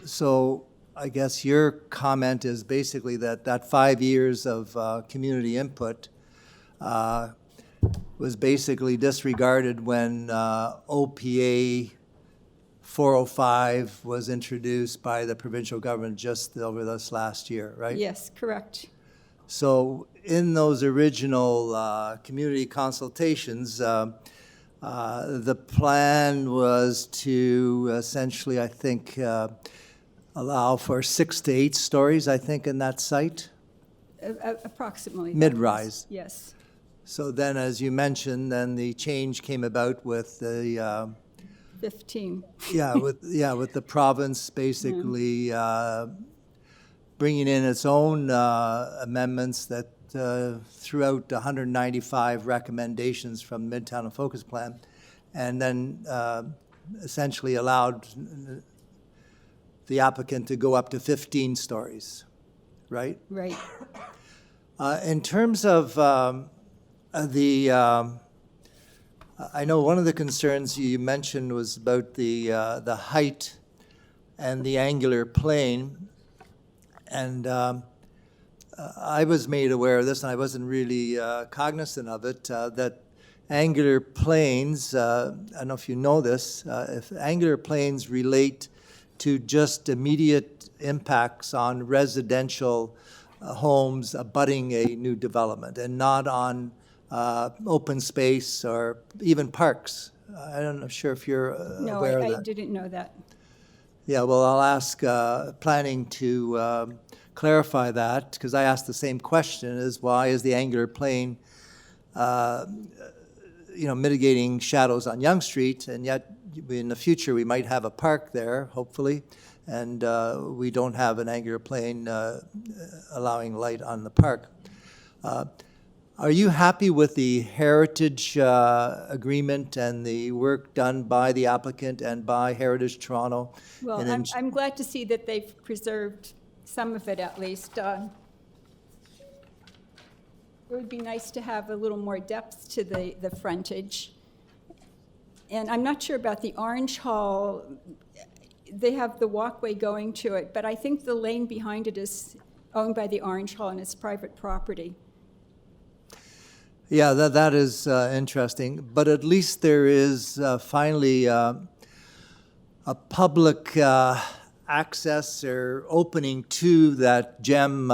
so I guess your comment is basically that 5 years of community input was basically disregarded when OPA 405 was introduced by the provincial government just over this last year, right? Yes, correct. So in those original community consultations, the plan was to essentially, I think, allow for 6 to 8 stories, I think, in that site. Approximately. Mid-rise. Yes. So then, as you mentioned, then the change came about with the 15. with the province basically bringing in its own amendments that throughout 195 recommendations from the Midtown and Focus Plan, and then essentially allowed the applicant to go up to 15 stories, right? Right. In terms of I know one of the concerns you mentioned was about the height and the angular plane, and I was made aware of this, and I wasn't really cognizant of it, that angular planes, I don't know if you know this, if angular planes relate to just immediate impacts on residential homes abutting a new development and not on open space or even parks. I'm not sure if you're aware of that. No, I didn't know that. Yeah, well, I'll ask planning to clarify that, because I asked the same question, is why is the angular plane mitigating shadows on Yonge Street, and yet in the future we might have a park there, hopefully, and we don't have an angular plane allowing light on the park. Are you happy with the heritage agreement and the work done by the applicant and by Heritage Toronto? Well, I'm glad to see that they've preserved some of it at least. It would be nice to have a little more depth to the frontage. And I'm not sure about the Orange Hall. They have the walkway going to it, but I think the lane behind it is owned by the Orange Hall and it's private property. Yeah, that is interesting. But at least there is finally a public access or opening to that gem,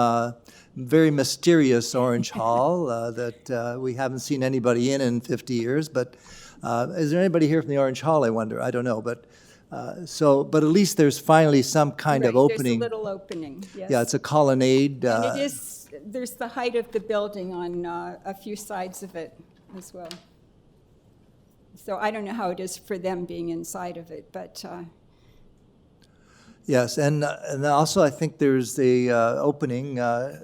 very mysterious Orange Hall that we haven't seen anybody in 50 years. But is there anybody here from the Orange Hall, I wonder? I don't know. But but at least there's finally some kind of opening. There's a little opening, yes. Yeah, it's a colonnade. And it is. There's the height of the building on a few sides of it as well. So I don't know how it is for them being inside of it, but. Yes, and also I think there's the opening, a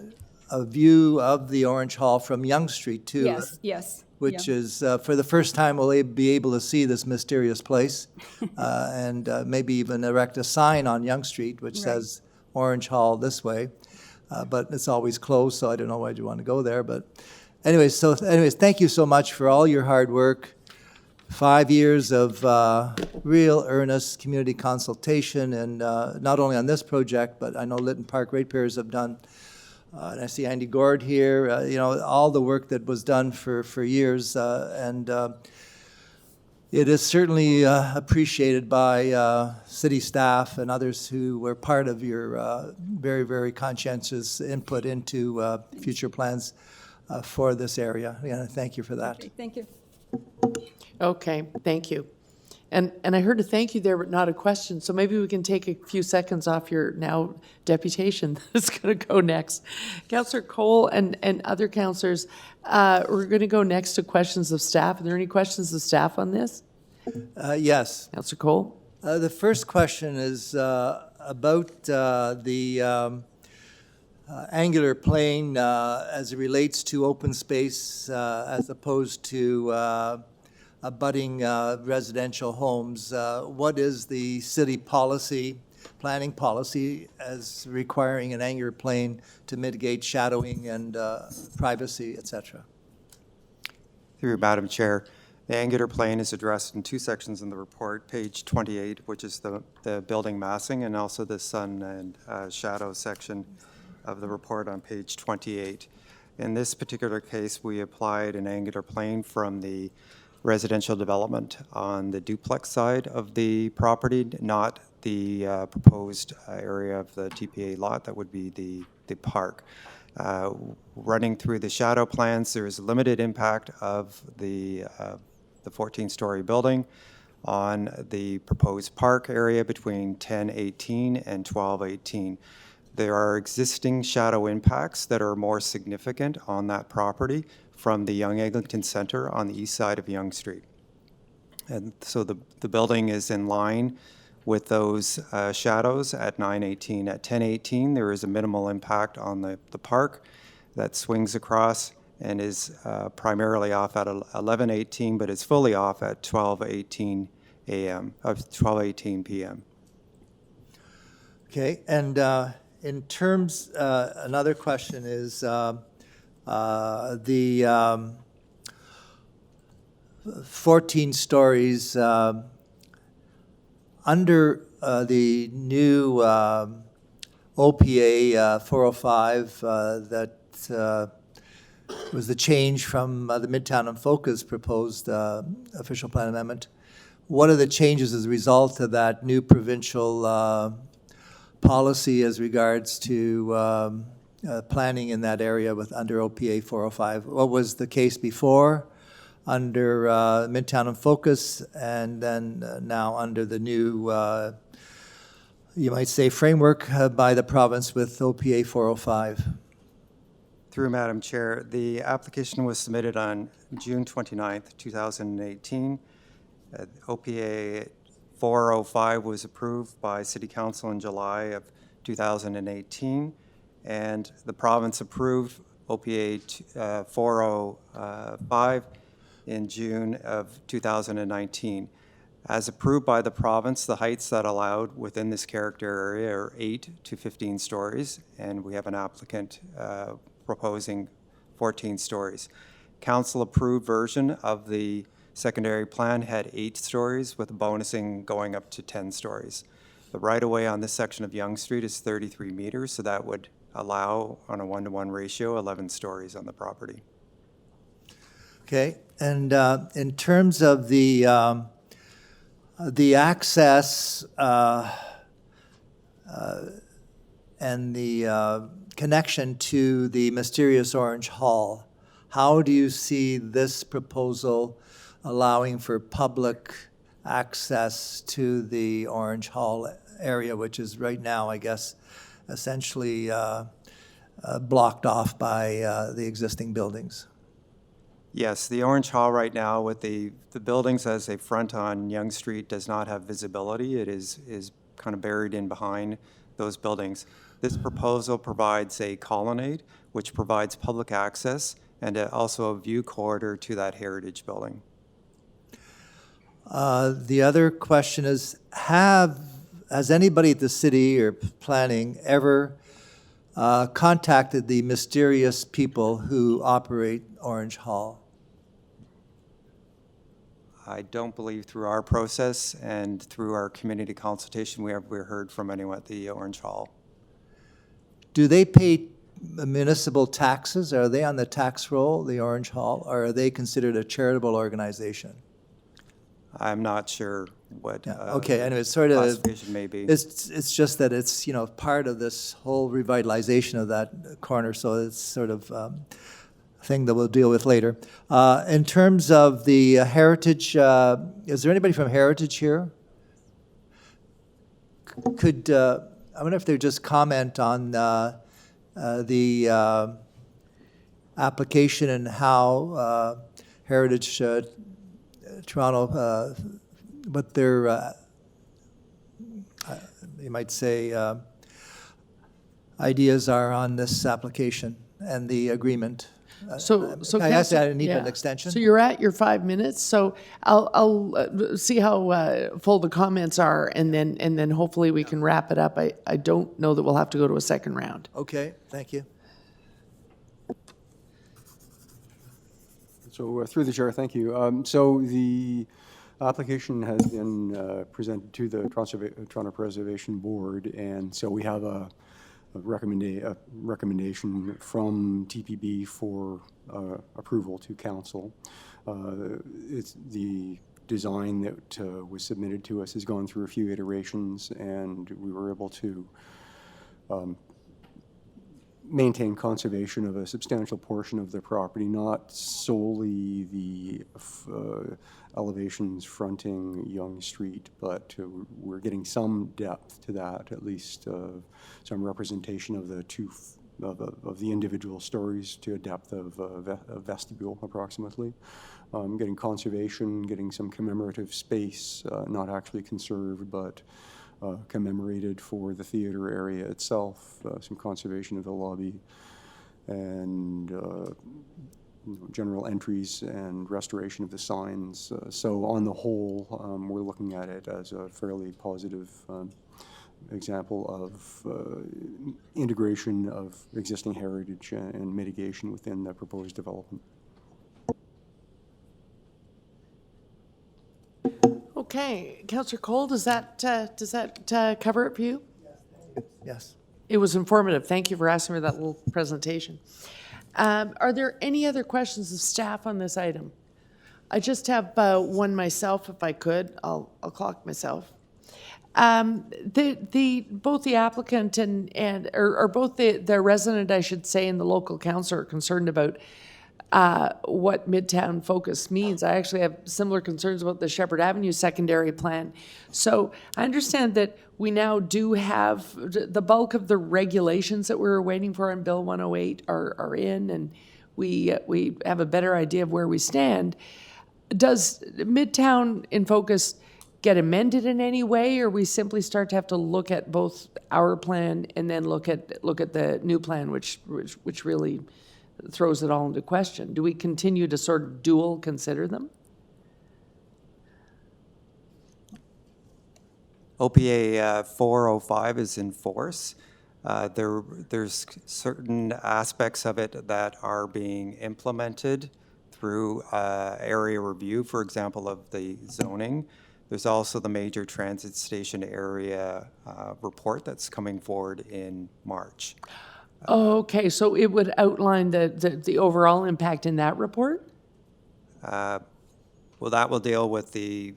view of the Orange Hall from Yonge Street too. Yes. Which is, for the first time, we'll be able to see this mysterious place and maybe even erect a sign on Yonge Street which says Orange Hall this way. But it's always closed, so I don't know why you want to go there. But anyways, thank you so much for all your hard work. 5 years of real earnest community consultation, and not only on this project, but I know Lytton Park ratepayers have done. And I see Andy Gord here, all the work that was done for years. And it is certainly appreciated by city staff and others who were part of your very, very conscientious input into future plans for this area. Yeah, thank you for that. Okay, thank you. Okay, thank you. And I heard a thank you there, but not a question, so maybe we can take a few seconds off your now deputation that's going to go next. Councillor Cole and other councillors, we're going to go next to questions of staff. Are there any questions of staff on this? Yes. Councillor Cole? The first question is about the angular plane as it relates to open space as opposed to abutting residential homes. What is the city policy, planning policy, as requiring an angular plane to mitigate shadowing and privacy, et cetera? Through you, Madam Chair. The angular plane is addressed in two sections in the report, page 28, which is the building massing, and also the sun and shadow section of the report on page 28. In this particular case, we applied an angular plane from the residential development on the duplex side of the property, not the proposed area of the TPA lot that would be the park. Running through the shadow plans, there is limited impact of the 14-story building on the proposed park area between 1018 and 1218. There are existing shadow impacts that are more significant on that property from the Young Eglinton Center on the east side of Yonge Street. And so the building is in line with those shadows at 918. At 1018, there is a minimal impact on the park that swings across and is primarily off at 1118, but is fully off at 1218 p.m. Okay, and in terms, another question is the 14 stories under the new OPA 405 that was the change from the Midtown and Focus proposed official plan amendment. What are the changes as a result of that new provincial policy as regards to planning in that area with under OPA 405? What was the case before under Midtown and Focus, and then now under the new, you might say, framework by the province with OPA 405? Through Madam Chair, the application was submitted on June 29th, 2018. OPA 405 was approved by City Council in July of 2018, and the province approved OPA 405 in June of 2019. As approved by the province, the heights that allowed within this character area are 8 to 15 stories, and we have an applicant proposing 14 stories. Council-approved version of the secondary plan had 8 stories, with bonusing going up to 10 stories. The right-of-way on this section of Yonge Street is 33 meters, so that would allow, on a 1-to-1 ratio, 11 stories on the property. Okay, and in terms of the access and the connection to the mysterious Orange Hall, how do you see this proposal allowing for public access to the Orange Hall area, which is right now, I guess, essentially blocked off by the existing buildings? Yes, the Orange Hall right now with the buildings as they front on Yonge Street does not have visibility. It is kind of buried in behind those buildings. This proposal provides a colonnade, which provides public access and also a view corridor to that heritage building. The other question is, has anybody at the city or planning ever contacted the mysterious people who operate Orange Hall? I don't believe through our process and through our community consultation we heard from anyone at the Orange Hall. Do they pay municipal taxes? Are they on the tax roll, the Orange Hall, or are they considered a charitable organization? I'm not sure what okay, and it's sort of classification may be. It's just that it's part of this whole revitalization of that corner, so it's sort of thing that we'll deal with later. In terms of the heritage, is there anybody from Heritage here? Could I wonder if they would just comment on the application and how Heritage Toronto what their, you might say, ideas are on this application and the agreement. So I asked Councillor- I need an yeah. extension. So you're at your 5 minutes, so I'll see how full the comments are, and then hopefully we can wrap it up. I don't know that we'll have to go to a second round. Okay, thank you. So through the chair, thank you. So the application has been presented to the Toronto Preservation Board, and so we have a recommendation from TPB for approval to council. It's the design that was submitted to us has gone through a few iterations, and we were able to maintain conservation of a substantial portion of the property, not solely the elevations fronting Yonge Street, but we're getting some depth to that, at least some representation of the of the individual stories to a depth of a vestibule approximately. Getting conservation, getting some commemorative space, not actually conserved, but commemorated for the theater area itself, some conservation of the lobby, and general entries and restoration of the signs. So on the whole, we're looking at it as a fairly positive example of integration of existing heritage and mitigation within the proposed development. Okay, Councillor Cole, does that cover it for you? Yes. It was informative. Thank you for asking for that little presentation. Are there any other questions of staff on this item? I just have one myself, if I could. I'll clock myself. Both the applicant or both the resident, I should say, and the local council are concerned about what Midtown Focus means. I actually have similar concerns about the Shepherd Avenue secondary plan. So I understand that we now do have the bulk of the regulations that we were waiting for in Bill 108 are in, and we have a better idea of where we stand. Does Midtown in Focus get amended in any way, or we simply start to have to look at both our plan and then look at the new plan, which really throws it all into question? Do we continue to sort of dual consider them? OPA 405 is in force. There's certain aspects of it that are being implemented through area review, for example, of the zoning. There's also the major transit station area report that's coming forward in March. Okay, so it would outline the overall impact in that report? Well, that will deal with the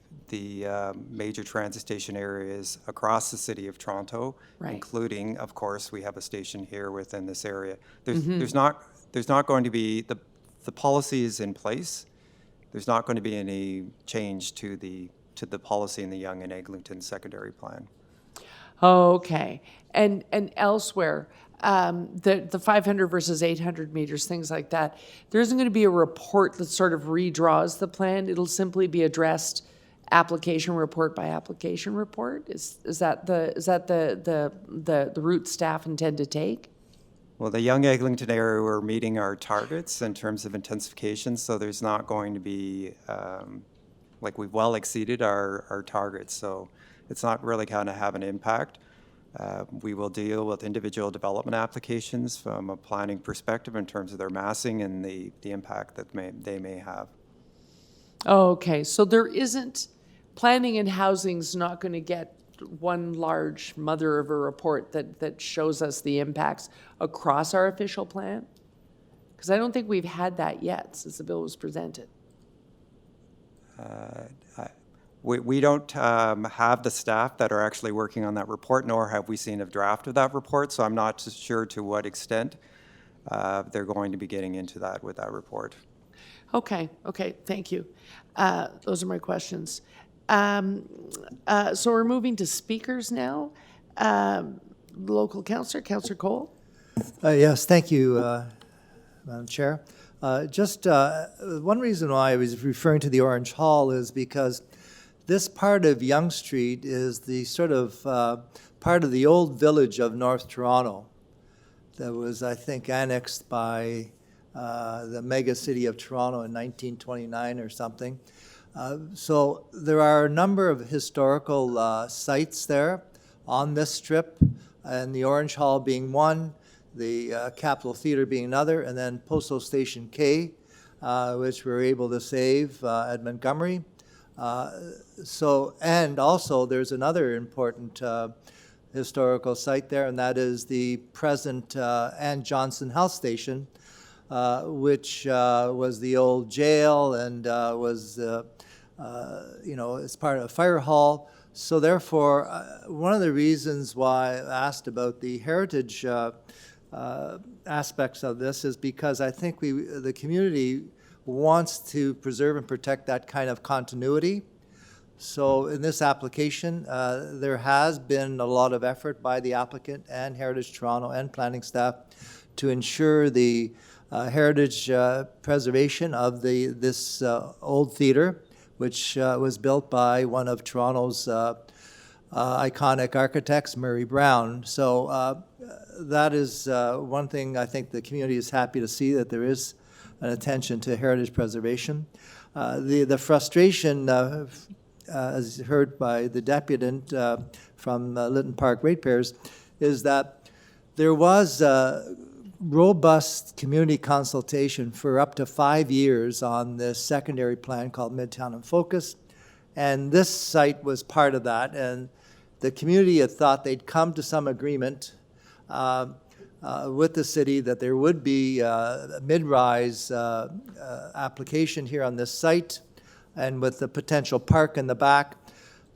major transit station areas across the city of Toronto, Right. including, of course, we have a station here within this area. There's not going to be, the policy is in place. There's not going to be any change to the policy in the Yonge and Eglinton secondary plan. Okay, and elsewhere, the 500 versus 800 meters, things like that, there isn't going to be a report that sort of redraws the plan. It'll simply be addressed application report by application report. Is that the route staff intend to take? Well, the Yonge Eglinton area, we're meeting our targets in terms of intensification, so there's not going to be, we've well exceeded our targets, so it's not really going to have an impact. We will deal with individual development applications from a planning perspective in terms of their massing and the impact that they may have. Okay, so there isn't, planning and housing's not going to get one large mother of a report that shows us the impacts across our official plan? Because I don't think we've had that yet since the bill was presented. We don't have the staff that are actually working on that report, nor have we seen a draft of that report, so I'm not sure to what extent they're going to be getting into that with that report. Okay, thank you. Those are my questions. So we're moving to speakers now. Local councillor, Councillor Cole. Yes, thank you, Madam Chair. Just one reason why I was referring to the Orange Hall is because this part of Yonge Street is the sort of part of the old village of North Toronto that was, I think, annexed by the mega city of Toronto in 1929 or something. So there are a number of historical sites there on this strip, and the Orange Hall being one, the Capitol Theatre being another, and then Postal Station K, which we were able to save at Montgomery. And also there's another important historical site there, and that is the present Ann Johnson Health Station, which was the old jail and was, as part of a fire hall. So therefore, one of the reasons why I asked about the heritage aspects of this is because I think the community wants to preserve and protect that kind of continuity. So in this application, there has been a lot of effort by the applicant and Heritage Toronto and planning staff to ensure the heritage preservation of this old theatre, which was built by one of Toronto's iconic architects, Murray Brown. So that is one thing I think the community is happy to see, that there is an attention to heritage preservation. The frustration, as heard by the deputant from Lytton Park Ratepayers, is that there was robust community consultation for up to 5 years on this secondary plan called Midtown in Focus, and this site was part of that, and the community had thought they'd come to some agreement with the city that there would be a mid-rise application here on this site, and with the potential park in the back.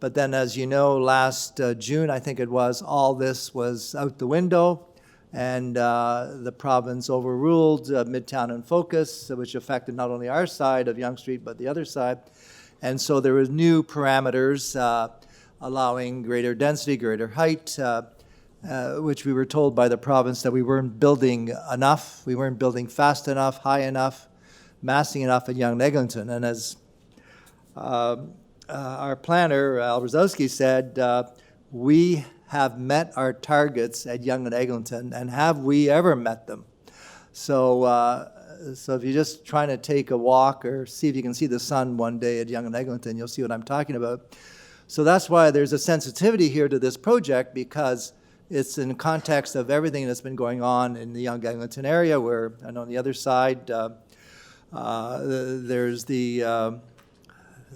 But then, as you know, last June, I think it was, all this was out the window, and the province overruled Midtown in Focus, which affected not only our side of Yonge Street, but the other side. And so there was new parameters allowing greater density, greater height, which we were told by the province that we weren't building enough, we weren't building fast enough, high enough, massing enough at Yonge and Eglinton. And as our planner, Al Brzezowski, said, we have met our targets at Yonge and Eglinton, and have we ever met them? So if you're just trying to take a walk or see if you can see the sun one day at Yonge and Eglinton, you'll see what I'm talking about. So that's why there's a sensitivity here to this project, because it's in the context of everything that's been going on in the Yonge Eglinton area, where, and on the other side, there's the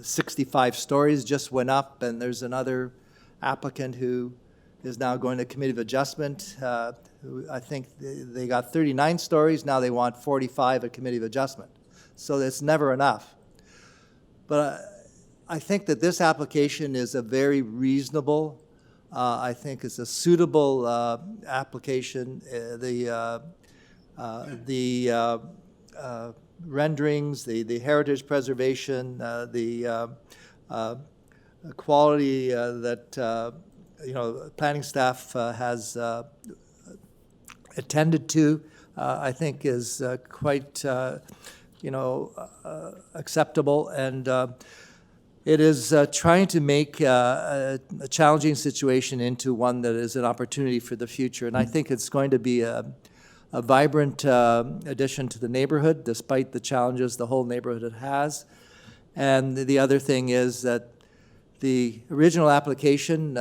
65 stories just went up, and there's another applicant who is now going to committee of adjustment. I think they got 39 stories, now they want 45 at committee of adjustment. So it's never enough. But I think that this application is a very reasonable, I think it's a suitable application. The renderings, the heritage preservation, the quality that planning staff has attended to, I think is quite acceptable, and it is trying to make a challenging situation into one that is an opportunity for the future. And I think it's going to be a vibrant addition to the neighborhood, despite the challenges the whole neighborhood has. And the other thing is that the original application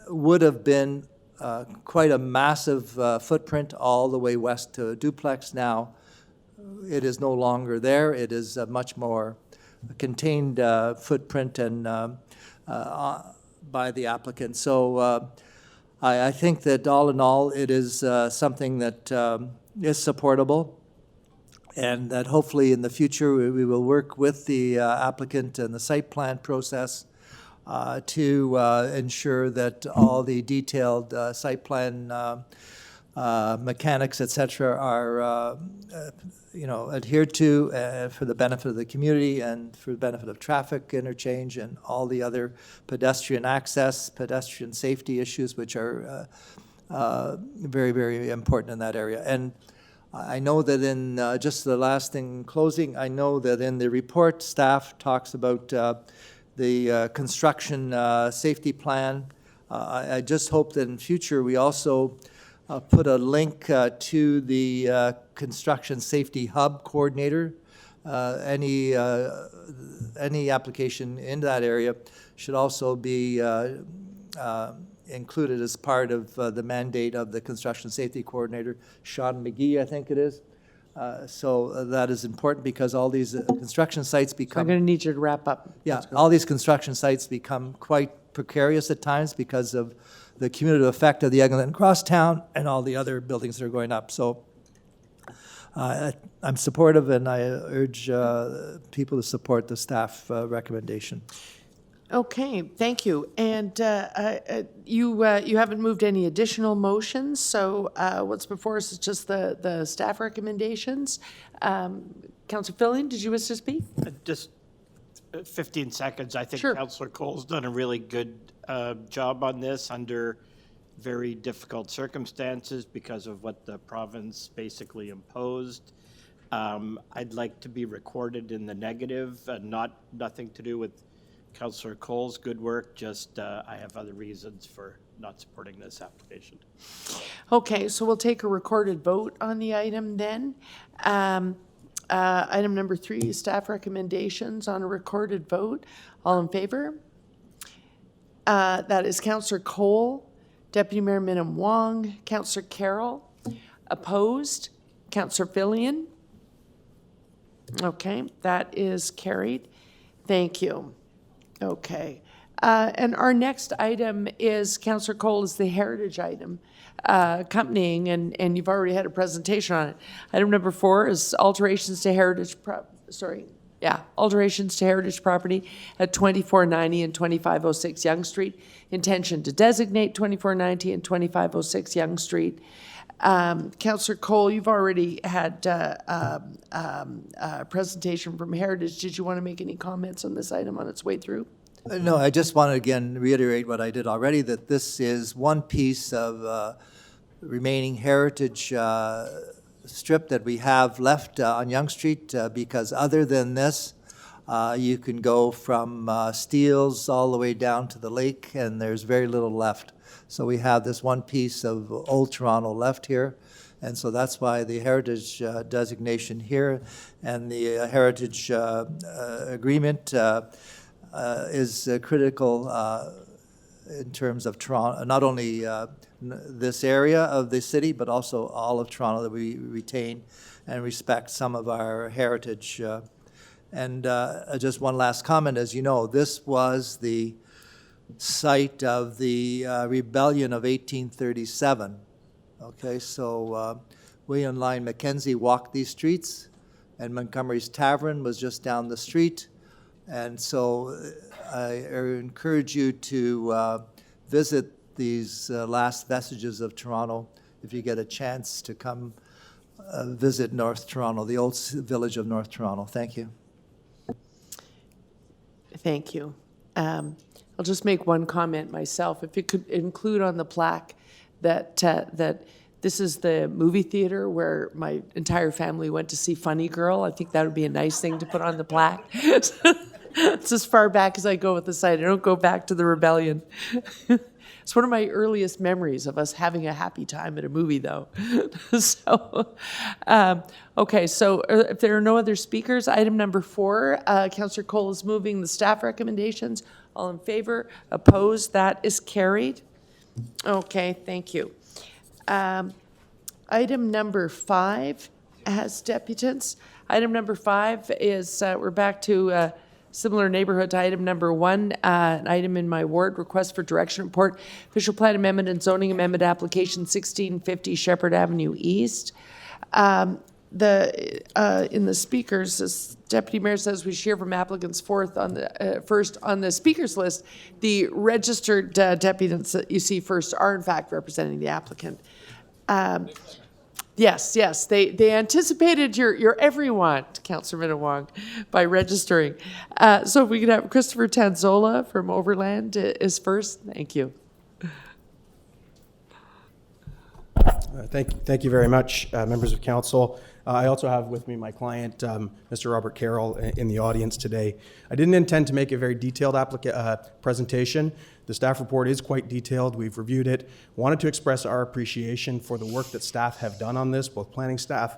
would have been quite a massive footprint all the way west to a duplex. Now it is no longer there. It is a much more contained footprint and by the applicant. So I think that all in all, it is something that is supportable, and that hopefully in the future we will work with the applicant and the site plan process to ensure that all the detailed site plan mechanics, et cetera, are adhered to for the benefit of the community and for the benefit of traffic interchange and all the other pedestrian access, pedestrian safety issues, which are very, very important in that area. And I know that in just the last thing in closing, I know that in the report, staff talks about the construction safety plan. I just hope that in future, we also put a link to the construction safety hub coordinator. Any application in that area should also be included as part of the mandate of the construction safety coordinator, Sean McGee, I think it is. So that is important because all these construction sites I'm become, going to need you to wrap up. yeah, all these construction sites become quite precarious at times because of the cumulative effect of the Eglinton Crosstown and all the other buildings that are going up. So I'm supportive, and I urge people to support the staff recommendation. Okay, thank you. And you haven't moved any additional motions, so what's before us is just the staff recommendations. Councillor Fillion, did you wish to speak? Just 15 seconds. I think Sure. Councillor Cole's done a really good job on this under very difficult circumstances because of what the province basically imposed. I'd like to be recorded in the negative, nothing to do with Councillor Cole's good work, just I have other reasons for not supporting this application. Okay, so we'll take a recorded vote on the item then. Item number 3, staff recommendations on a recorded vote. All in favor? That is Councillor Cole, Deputy Mayor Minnan Wong, Councillor Carroll. Opposed? Councillor Fillion. Okay, that is carried. Thank you. Okay. And our next item is, Councillor Cole, is the heritage item accompanying, and you've already had a presentation on it. Item number 4 is alterations to heritage alterations to heritage property at 2490 and 2506 Yonge Street. Intention to designate 2490 and 2506 Yonge Street. Councillor Cole, you've already had a presentation from Heritage. Did you want to make any comments on this item on its way through? No, I just want to again reiterate what I did already, that this is one piece of remaining heritage strip that we have left on Yonge Street, because other than this, you can go from Steeles all the way down to the lake, and there's very little left. So we have this one piece of Old Toronto left here, and so that's why the heritage designation here and the heritage agreement is critical in terms of Toronto, not only this area of the city, but also all of Toronto, that we retain and respect some of our heritage. And just one last comment, as you know, this was the site of the rebellion of 1837. Okay, so William Lyon Mackenzie walked these streets, and Montgomery's Tavern was just down the street. And so I encourage you to visit these last vestiges of Toronto if you get a chance to come visit North Toronto, the old village of North Toronto. Thank you. Thank you. I'll just make one comment myself. If you could include on the plaque that this is the movie theater where my entire family went to see Funny Girl, I think that would be a nice thing to put on the plaque. It's as far back as I go with the site. I don't go back to the rebellion. It's one of my earliest memories of us having a happy time at a movie, though. So, okay, so if there are no other speakers, item number 4, Councillor Cole is moving the staff recommendations. All in favor? Opposed? That is carried. Okay, thank you. Item number 5 has deputants. Item number 5 is, we're back to similar neighborhood to item number 1, an item in my ward, request for direction report, official plan amendment and zoning amendment application 1650 Shepherd Avenue East. In the speakers, as Deputy Mayor says, we hear from applicants first on the speakers list. The registered deputants that you see first are in fact representing the applicant. Yes, they anticipated your every want, Councillor Minnan Wong, by registering. So if we could have Christopher Tanzola from Overland is first. Thank you. Thank you very much, members of council. I also have with me my client, Mr. Robert Carroll, in the audience today. I didn't intend to make a very detailed presentation. The staff report is quite detailed. We've reviewed it. Wanted to express our appreciation for the work that staff have done on this, both planning staff,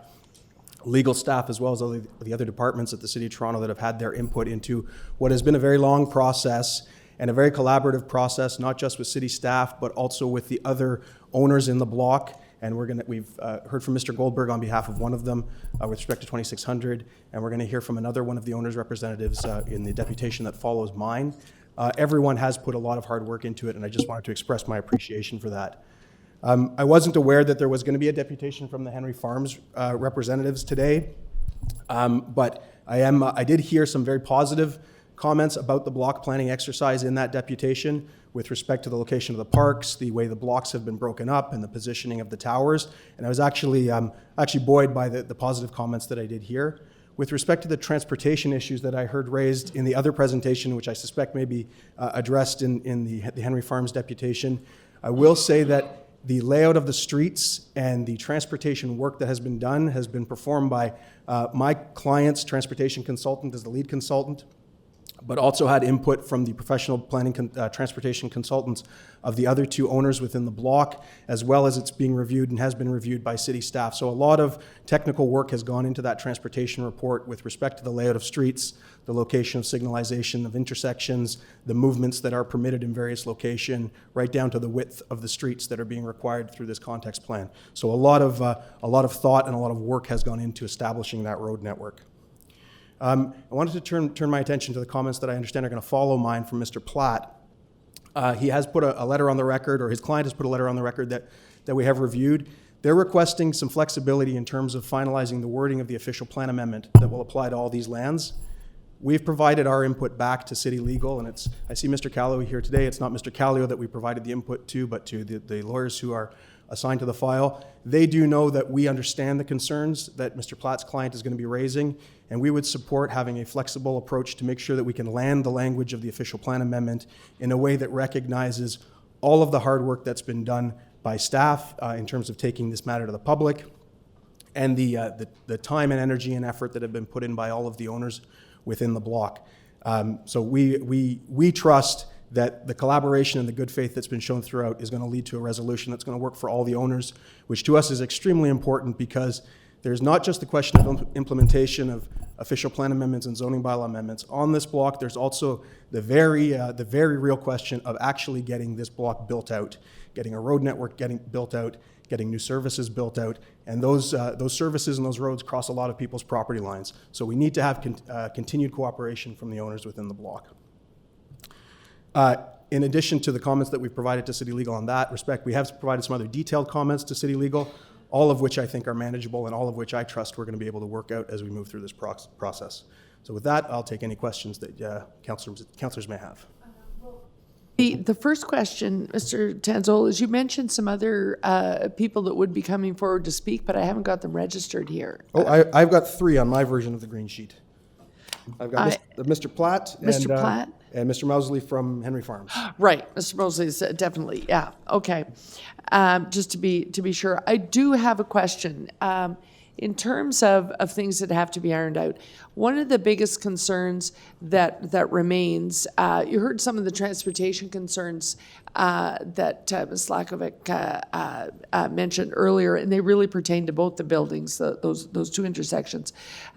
legal staff, as well as the other departments at the City of Toronto that have had their input into what has been a very long process and a very collaborative process, not just with city staff, but also with the other owners in the block. And we've heard from Mr. Goldberg on behalf of one of them with respect to 2600, and we're going to hear from another one of the owners' representatives in the deputation that follows mine. Everyone has put a lot of hard work into it, and I just wanted to express my appreciation for that. I wasn't aware that there was going to be a deputation from the Henry Farms representatives today, but I did hear some very positive comments about the block planning exercise in that deputation with respect to the location of the parks, the way the blocks have been broken up, and the positioning of the towers. And I was actually buoyed by the positive comments that I did hear. With respect to the transportation issues that I heard raised in the other presentation, which I suspect may be addressed in the Henry Farms deputation, I will say that the layout of the streets and the transportation work that has been performed by my client's transportation consultant as the lead consultant, but also had input from the professional planning transportation consultants of the other two owners within the block, as well as it's being reviewed and has been reviewed by city staff. So a lot of technical work has gone into that transportation report with respect to the layout of streets, the location of signalization of intersections, the movements that are permitted in various locations, right down to the width of the streets that are being required through this context plan. So a lot of thought and a lot of work has gone into establishing that road network. I wanted to turn my attention to the comments that I understand are going to follow mine from Mr. Platt. He has put a letter on the record, or his client has put a letter on the record that we have reviewed. They're requesting some flexibility in terms of finalizing the wording of the official plan amendment that will apply to all these lands. We've provided our input back to City Legal, and I see Mr. Callio here today. It's not Mr. Callio that we provided the input to, but to the lawyers who are assigned to the file. They do know that we understand the concerns that Mr. Platt's client is going to be raising, and we would support having a flexible approach to make sure that we can land the language of the official plan amendment in a way that recognizes all of the hard work that's been done by staff in terms of taking this matter to the public, and the time and energy and effort that have been put in by all of the owners within the block. So we trust that the collaboration and the good faith that's been shown throughout is going to lead to a resolution that's going to work for all the owners, which to us is extremely important because there's not just the question of implementation of official plan amendments and zoning bylaw amendments. On this block, there's also the very real question of actually getting this block built out, getting a road network built out, getting new services built out, and those services and those roads cross a lot of people's property lines. So we need to have continued cooperation from the owners within the block. In addition to the comments that we've provided to City Legal on that respect, we have provided some other detailed comments to City Legal, all of which I think are manageable and all of which I trust we're going to be able to work out as we move through this process. So with that, I'll take any questions that councillors may have. The first question, Mr. Tanzol, is you mentioned some other people that would be coming forward to speak, but I haven't got them registered here. Oh, I've got three on my version of the green sheet. I've got Mr. Platt, and Mr. Mousley from Henry Farms. Right, Mr. Mosley is definitely, yeah, okay. Just to be sure, I do have a question. In terms of things that have to be ironed out, one of the biggest concerns that remains, you heard some of the transportation concerns that Ms. Slakovic mentioned earlier, and they really pertain to both the buildings, those two intersections.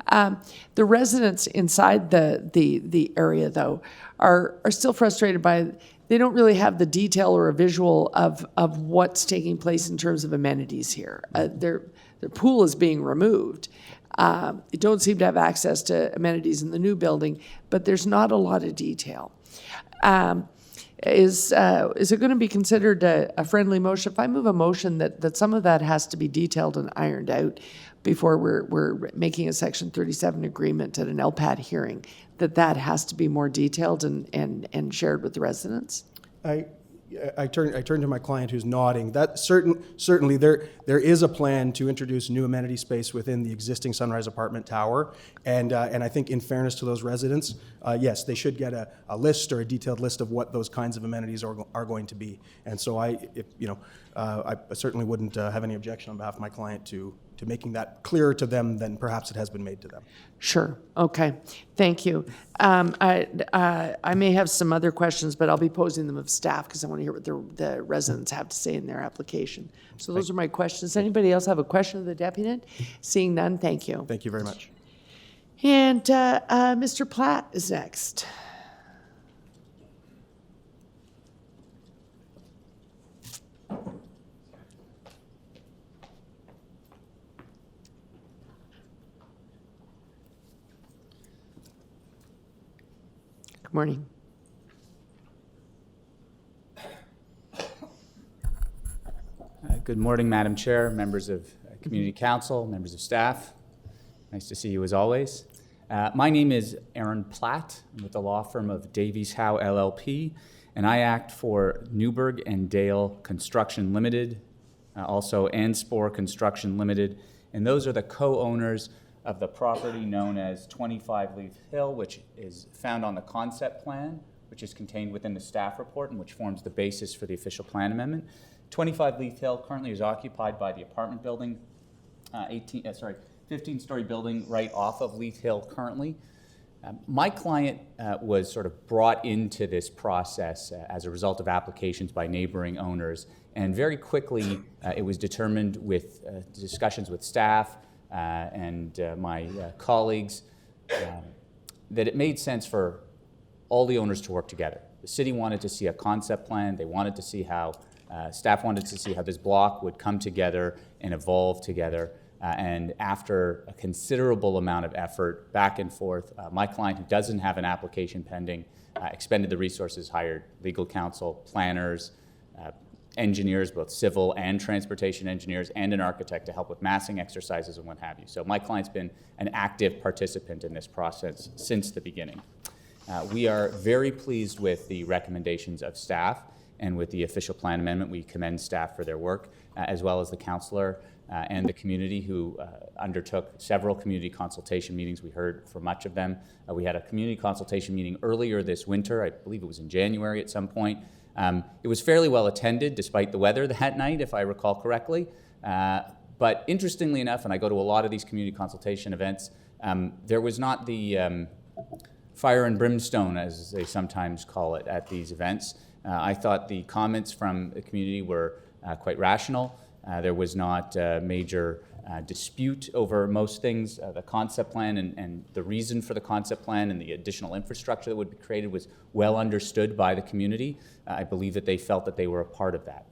The residents inside the area, though, are still frustrated by, they don't really have the detail or a visual of what's taking place in terms of amenities here. Their pool is being removed. They don't seem to have access to amenities in the new building, but there's not a lot of detail. Is it going to be considered a friendly motion? If I move a motion that some of that has to be detailed and ironed out before we're making a Section 37 agreement at an LPAT hearing, that has to be more detailed and shared with the residents? I turn to my client who's nodding. That certainly there is a plan to introduce new amenity space within the existing Sunrise apartment tower, and I think in fairness to those residents, yes, they should get a list or a detailed list of what those kinds of amenities are going to be. And so I certainly wouldn't have any objection on behalf of my client to making that clearer to them than perhaps it has been made to them. Sure, okay, thank you. I may have some other questions, but I'll be posing them of staff because I want to hear what the residents have to say in their application. So those are my questions. Anybody else have a question of the deputant? Seeing none, thank you. Thank you very much. And Mr. Platt is next. Good morning. Good morning, Madam Chair, members of Community Council, members of staff. Nice to see you as always. My name is Aaron Platt. I'm with the law firm of Davies Howe LLP, and I act for Newberg and Dale Construction Limited, also Anspor Construction Limited, and those are the co-owners of the property known as 25 Leaf Hill, which is found on the concept plan, which is contained within the staff report and which forms the basis for the official plan amendment. 25 Leaf Hill currently is occupied by the apartment building, 15-story building right off of Leaf Hill currently. My client was sort of brought into this process as a result of applications by neighboring owners, and very quickly it was determined with discussions with staff and my colleagues that it made sense for all the owners to work together. The city wanted to see a concept plan. They wanted to see how, staff wanted to see how this block would come together and evolve together. And after a considerable amount of effort, back and forth, my client, who doesn't have an application pending, expended the resources, hired legal counsel, planners, engineers, both civil and transportation engineers, and an architect to help with massing exercises and what have you. So my client's been an active participant in this process since the beginning. We are very pleased with the recommendations of staff and with the official plan amendment. We commend staff for their work, as well as the councillor and the community who undertook several community consultation meetings. We heard from much of them. We had a community consultation meeting earlier this winter. I believe it was in January at some point. It was fairly well attended despite the weather that night, if I recall correctly. But interestingly enough, and I go to a lot of these community consultation events, there was not the fire and brimstone, as they sometimes call it, at these events. I thought the comments from the community were quite rational. There was not a major dispute over most things. The concept plan and the reason for the concept plan and the additional infrastructure that would be created was well understood by the community. I believe that they felt that they were a part of that,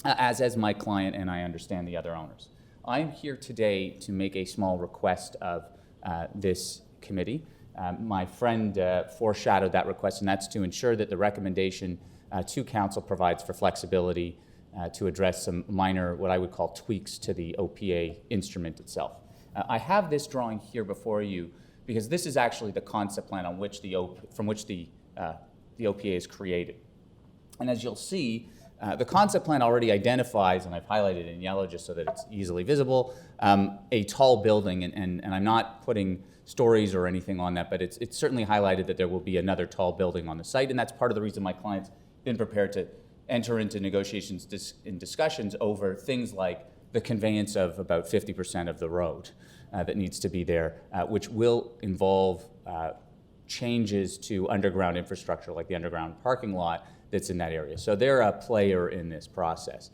as my client and I understand the other owners. I am here today to make a small request of this committee. My friend foreshadowed that request, and that's to ensure that the recommendation to council provides for flexibility to address some minor, what I would call tweaks to the OPA instrument itself. I have this drawing here before you because this is actually the concept plan on which from which the OPA is created. And as you'll see, the concept plan already identifies, and I've highlighted in yellow just so that it's easily visible, a tall building, and I'm not putting stories or anything on that, but it's certainly highlighted that there will be another tall building on the site, and that's part of the reason my client's been prepared to enter into negotiations and discussions over things like the conveyance of about 50% of the road that needs to be there, which will involve changes to underground infrastructure like the underground parking lot that's in that area. So they're a player in this process.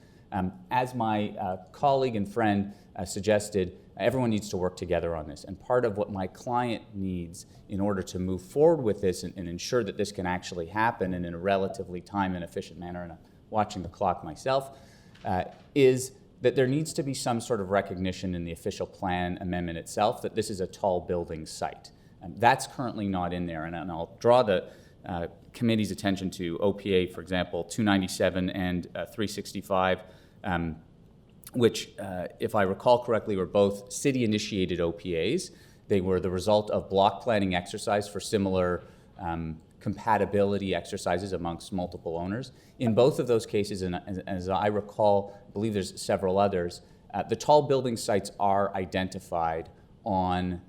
As my colleague and friend suggested, everyone needs to work together on this. And part of what my client needs in order to move forward with this and ensure that this can actually happen and in a relatively time and efficient manner, and I'm watching the clock myself, is that there needs to be some sort of recognition in the official plan amendment itself that this is a tall building site. And that's currently not in there. And I'll draw the committee's attention to OPA, for example, 297 and 365, which, if I recall correctly, were both city-initiated OPAs. They were the result of block planning exercise for similar compatibility exercises amongst multiple owners. In both of those cases, and as I recall, I believe there's several others, the tall building sites are identified on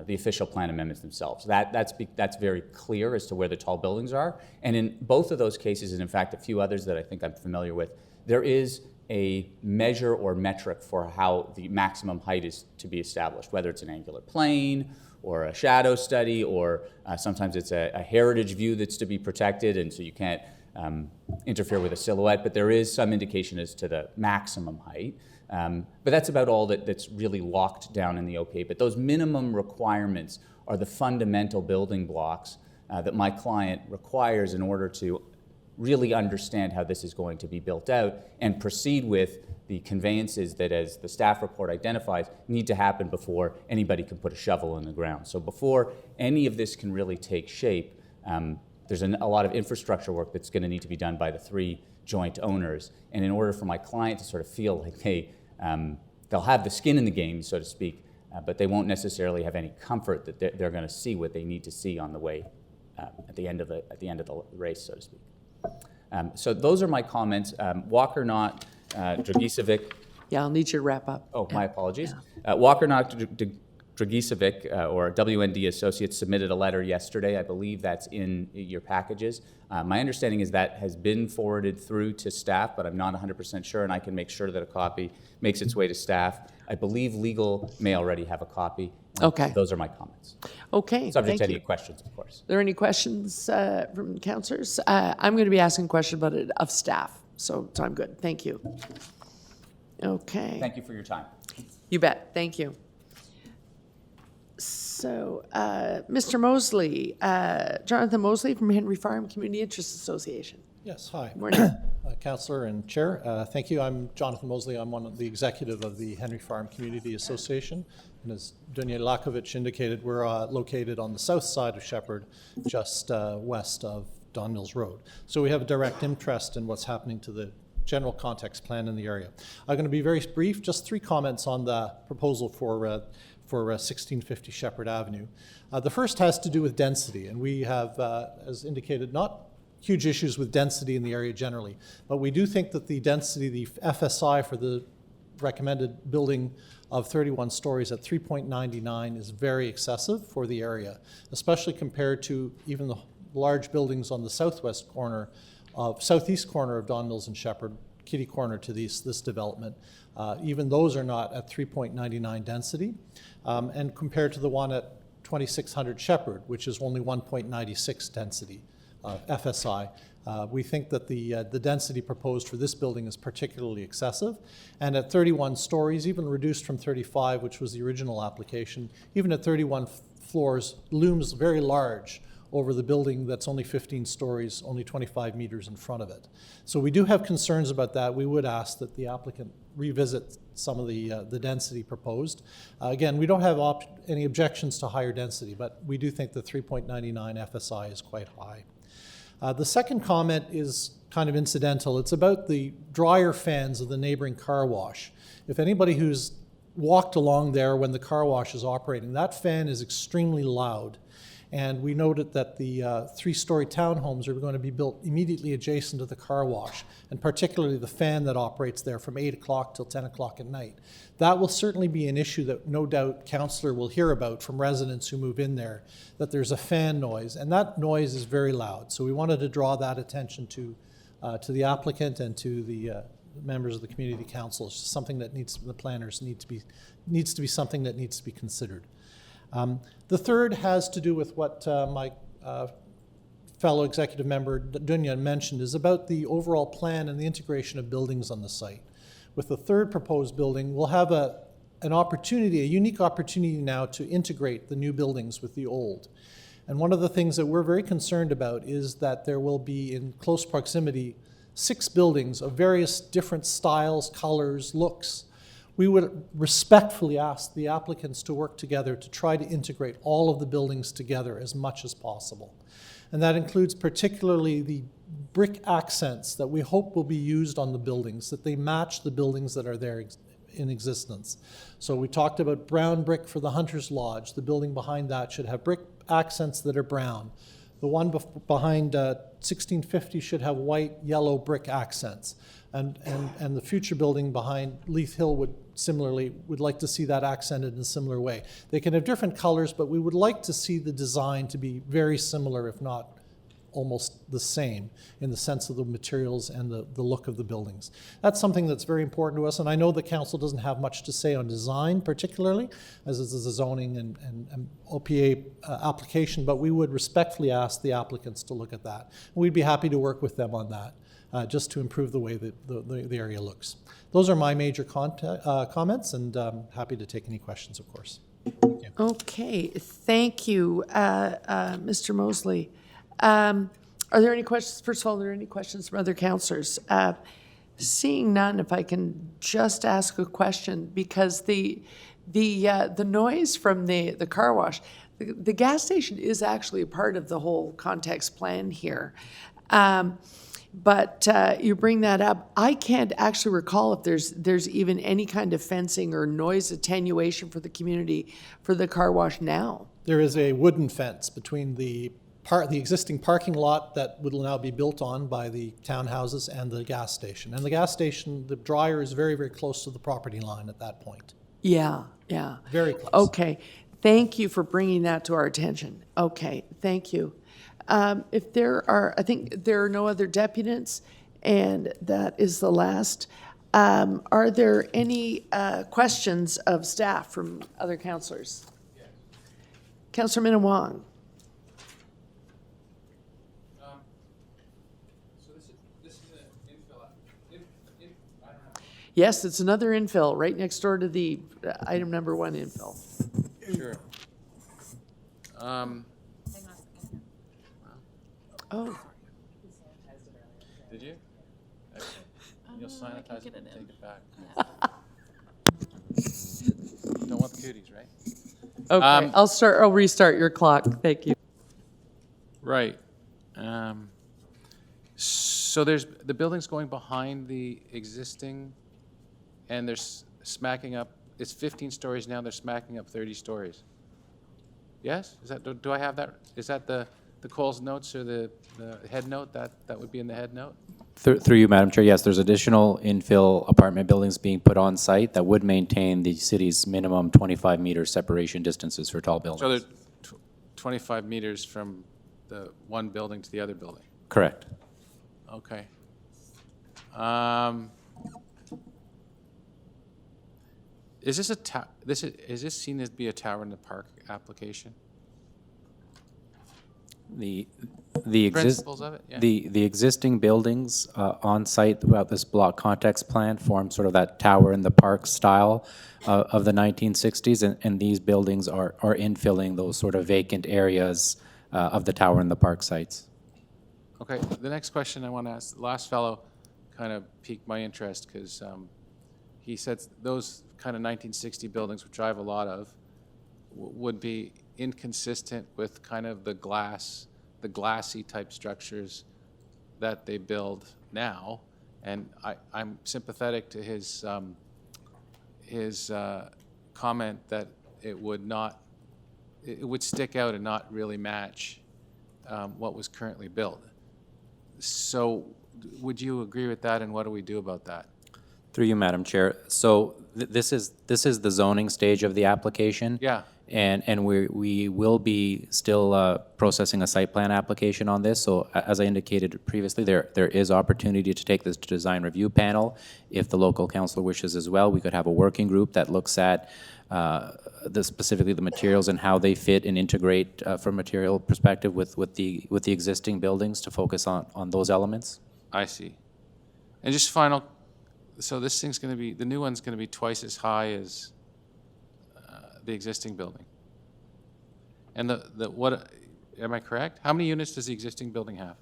the official plan amendments themselves. That's very clear as to where the tall buildings are. And in both of those cases, and in fact a few others that I think I'm familiar with, there is a measure or metric for how the maximum height is to be established, whether it's an angular plane or a shadow study, or sometimes it's a heritage view that's to be protected, and so you can't interfere with a silhouette, but there is some indication as to the maximum height. But that's about all that's really locked down in the OPA. But those minimum requirements are the fundamental building blocks that my client requires in order to really understand how this is going to be built out and proceed with the conveyances that, as the staff report identifies, need to happen before anybody can put a shovel in the ground. So before any of this can really take shape, there's a lot of infrastructure work that's going to need to be done by the three joint owners. And in order for my client to sort of feel like they'll have the skin in the game, so to speak, but they won't necessarily have any comfort that they're going to see what they need to see on the way at the end of the race, so to speak. So those are my comments. Walker Knott, Dragicevic. Yeah, I'll need you to wrap up. Oh, my apologies. Walker Knott, Dragicevic, or WND Associates, submitted a letter yesterday. I believe that's in your packages. My understanding is that has been forwarded through to staff, but I'm not 100% sure, and I can make sure that a copy makes its way to staff. I believe legal may already have a copy. Okay. Those are my comments. Okay, Subject to thank any you. questions, of course. Are there any questions from councillors? I'm going to be asking questions about it of staff, so I'm good. Thank you. Okay. Thank you for your time. You bet. Thank you. So, Mr. Mosley, Jonathan Mosley from Henry Farm Community Interest Association. Yes, hi. Morning. Councillor and Chair, thank you. I'm Jonathan Mosley. I'm one of the executive of the Henry Farm Community Association. And as Dunya Lakovic indicated, we're located on the south side of Shepherd, just west of Don Mills Road. So we have a direct interest in what's happening to the general context plan in the area. I'm going to be very brief, just 3 comments on the proposal for 1650 Shepherd Avenue. The first has to do with density, and we have, as indicated, not huge issues with density in the area generally, but we do think that the density, the FSI for the recommended building of 31 stories at 3.99 is very excessive for the area, especially compared to even the large buildings on the southeast corner of Don Mills and Shepherd, kitty corner to this development. Even those are not at 3.99 density, and compared to the one at 2600 Shepherd, which is only 1.96 density FSI. We think that the density proposed for this building is particularly excessive, and at 31 stories, even reduced from 35, which was the original application, even at 31 floors, looms very large over the building that's only 15 stories, only 25 meters in front of it. So we do have concerns about that. We would ask that the applicant revisit some of the density proposed. Again, we don't have any objections to higher density, but we do think the 3.99 FSI is quite high. The second comment is kind of incidental. It's about the dryer fans of the neighboring car wash. If anybody who's walked along there when the car wash is operating, that fan is extremely loud. And we noted that the 3-story townhomes are going to be built immediately adjacent to the car wash, and particularly the fan that operates there from 8 o'clock till 10 o'clock at night. That will certainly be an issue that no doubt councillor will hear about from residents who move in there, that there's a fan noise, and that noise is very loud. So we wanted to draw that attention to the applicant and to the members of the community council. It's just something that the planners needs to be something that needs to be considered. The third has to do with what my fellow executive member Dunya mentioned, is about the overall plan and the integration of buildings on the site. With the third proposed building, we'll have a unique opportunity now to integrate the new buildings with the old. And one of the things that we're very concerned about is that there will be in close proximity 6 buildings of various different styles, colors, looks. We would respectfully ask the applicants to work together to try to integrate all of the buildings together as much as possible. And that includes particularly the brick accents that we hope will be used on the buildings, that they match the buildings that are there in existence. So we talked about brown brick for the Hunter's Lodge. The building behind that should have brick accents that are brown. The one behind 1650 should have white, yellow brick accents. And the future building behind Leith Hill would like to see that accented in a similar way. They can have different colors, but we would like to see the design to be very similar, if not almost the same, in the sense of the materials and the look of the buildings. That's something that's very important to us, and I know the council doesn't have much to say on design particularly, as is the zoning and OPA application, but we would respectfully ask the applicants to look at that. And we'd be happy to work with them on that, just to improve the way that the area looks. Those are my major comments, and happy to take any questions, of course. Thank you. Okay, thank you, Mr. Mosley. Are there any questions? First of all, are there any questions from other councillors? Seeing none, if I can just ask a question, because the noise from the car wash, the gas station is actually a part of the whole context plan here. But you bring that up. I can't actually recall if there's even any kind of fencing or noise attenuation for the community for the car wash now. There is a wooden fence between the existing parking lot that will now be built on by the townhouses and the gas station. And the gas station, the dryer is very, very close to the property line at that point. Yeah. Very close. Okay, thank you for bringing that to our attention. Okay, thank you. If there are, I think there are no other deputants, and that is the last. Are there any questions of staff from other councillors? Yes. Councillor Minnan-Wong. Yes, it's another infill, right next door to the item number 1 infill. Sure. Oh. Did you? You'll sanitize it and take it back. Don't want the cooties, right? Okay, I'll restart your clock. Thank you. Right. So there's the buildings going behind the existing, and they're smacking up. It's 15 stories now. They're smacking up 30 stories. Yes? Is that? Do I have that? Is that the Coles notes or the head note? That would be in the head note. Through you, Madam Chair, yes, there's additional infill apartment buildings being put on site that would maintain the city's minimum 25-meter separation distances for tall buildings. So they're 25 meters from the one building to the other building. Correct. Okay. Is this is this seen as be a tower in the park application? The Principles of it? Yeah. The existing buildings on site throughout this block context plan form sort of that tower in the park style of the 1960s, and these buildings are infilling those sort of vacant areas of the tower in the park sites. Okay, the next question I want to ask, the last fellow kind of piqued my interest because he said those kind of 1960 buildings, which I have a lot of, would be inconsistent with kind of the glassy type structures that they build now. And I'm sympathetic to his comment that it would stick out and not really match what was currently built. So would you agree with that, and what do we do about that? Through you, Madam Chair. So this is the zoning stage of the application. Yeah. And we will be still processing a site plan application on this. So as I indicated previously, there is opportunity to take this to design review panel. If the local council wishes as well, we could have a working group that looks at specifically the materials and how they fit and integrate from a material perspective with the existing buildings to focus on those elements. I see. And just final, so this thing's going to be, the new one's going to be twice as high as the existing building. And what, am I correct? How many units does the existing building have?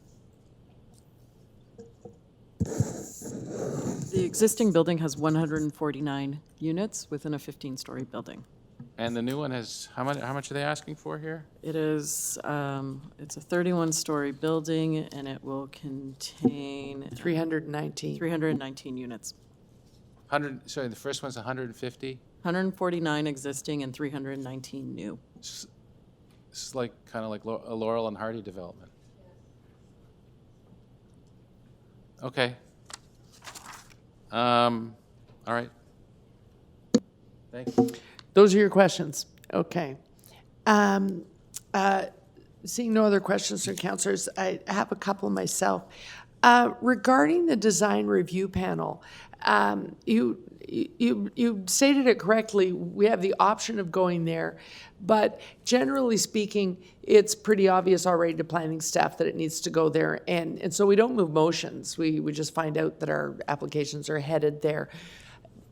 The existing building has 149 units within a 15-story building. And the new one has, how much are they asking for here? It is, it's a 31-story building, and it will contain 319 units. Sorry, the first one's 150? 149 existing and 319 new. This is like kind of like a Laurel and Hardy development. Okay. All right. Thank you. Those are your questions. Okay. Seeing no other questions from councillors, I have a couple myself. Regarding the design review panel, you stated it correctly. We have the option of going there, but generally speaking, it's pretty obvious already to planning staff that it needs to go there, and so we don't move motions. We just find out that our applications are headed there.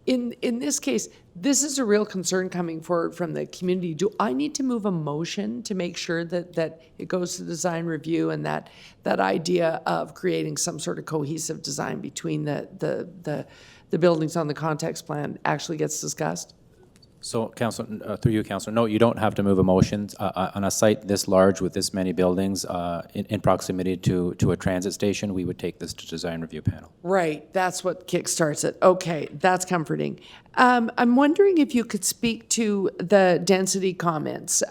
In this case, this is a real concern coming forward from the community. Do I need to move a motion to make sure that it goes to design review and that idea of creating some sort of cohesive design between the buildings on the context plan actually gets discussed? So, Councilor, through you, Councilor, no, you don't have to move a motion. On a site this large with this many buildings in proximity to a transit station, we would take this to design review panel. Right, that's what kickstarts it. Okay, that's comforting. I'm wondering if you could speak to the density comments,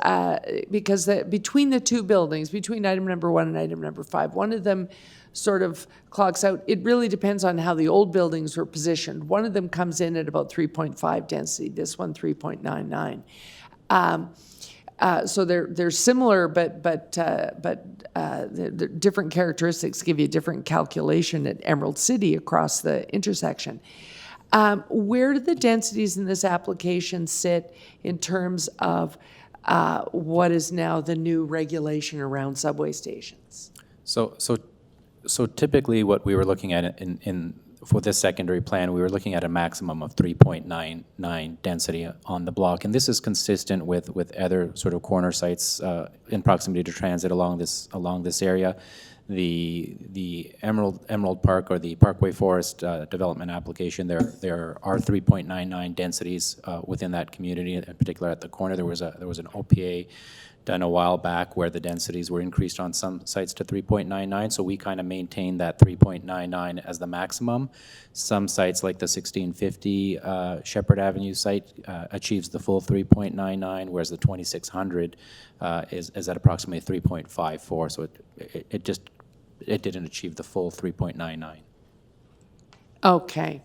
because between the two buildings, between item number 1 and item number 5, one of them sort of clocks out. It really depends on how the old buildings were positioned. One of them comes in at about 3.5 density, this one 3.99. So they're similar, but the different characteristics give you a different calculation at Emerald City across the intersection. Where do the densities in this application sit in terms of what is now the new regulation around subway stations? So typically what we were looking at for this secondary plan, we were looking at a maximum of 3.99 density on the block. And this is consistent with other sort of corner sites in proximity to transit along this area. The Emerald Park or the Parkway Forest development application, there are 3.99 densities within that community, in particular at the corner. There was an OPA done a while back where the densities were increased on some sites to 3.99, so we kind of maintained that 3.99 as the maximum. Some sites like the 1650 Shepherd Avenue site achieves the full 3.99, whereas the 2600 is at approximately 3.54, so it didn't achieve the full 3.99. Okay.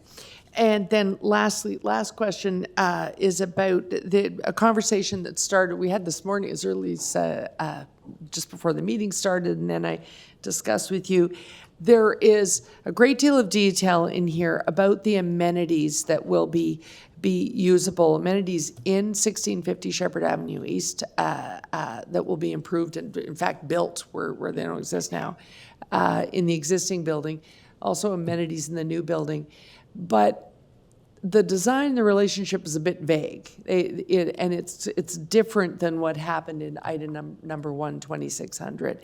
And then lastly, last question is about a conversation that started, we had this morning as early as just before the meeting started, and then I discussed with you. There is a great deal of detail in here about the amenities that will be usable, amenities in 1650 Shepherd Avenue East that will be improved and in fact built where they don't exist now in the existing building. Also amenities in the new building. But the design, the relationship is a bit vague, and it's different than what happened in item number 1, 2600.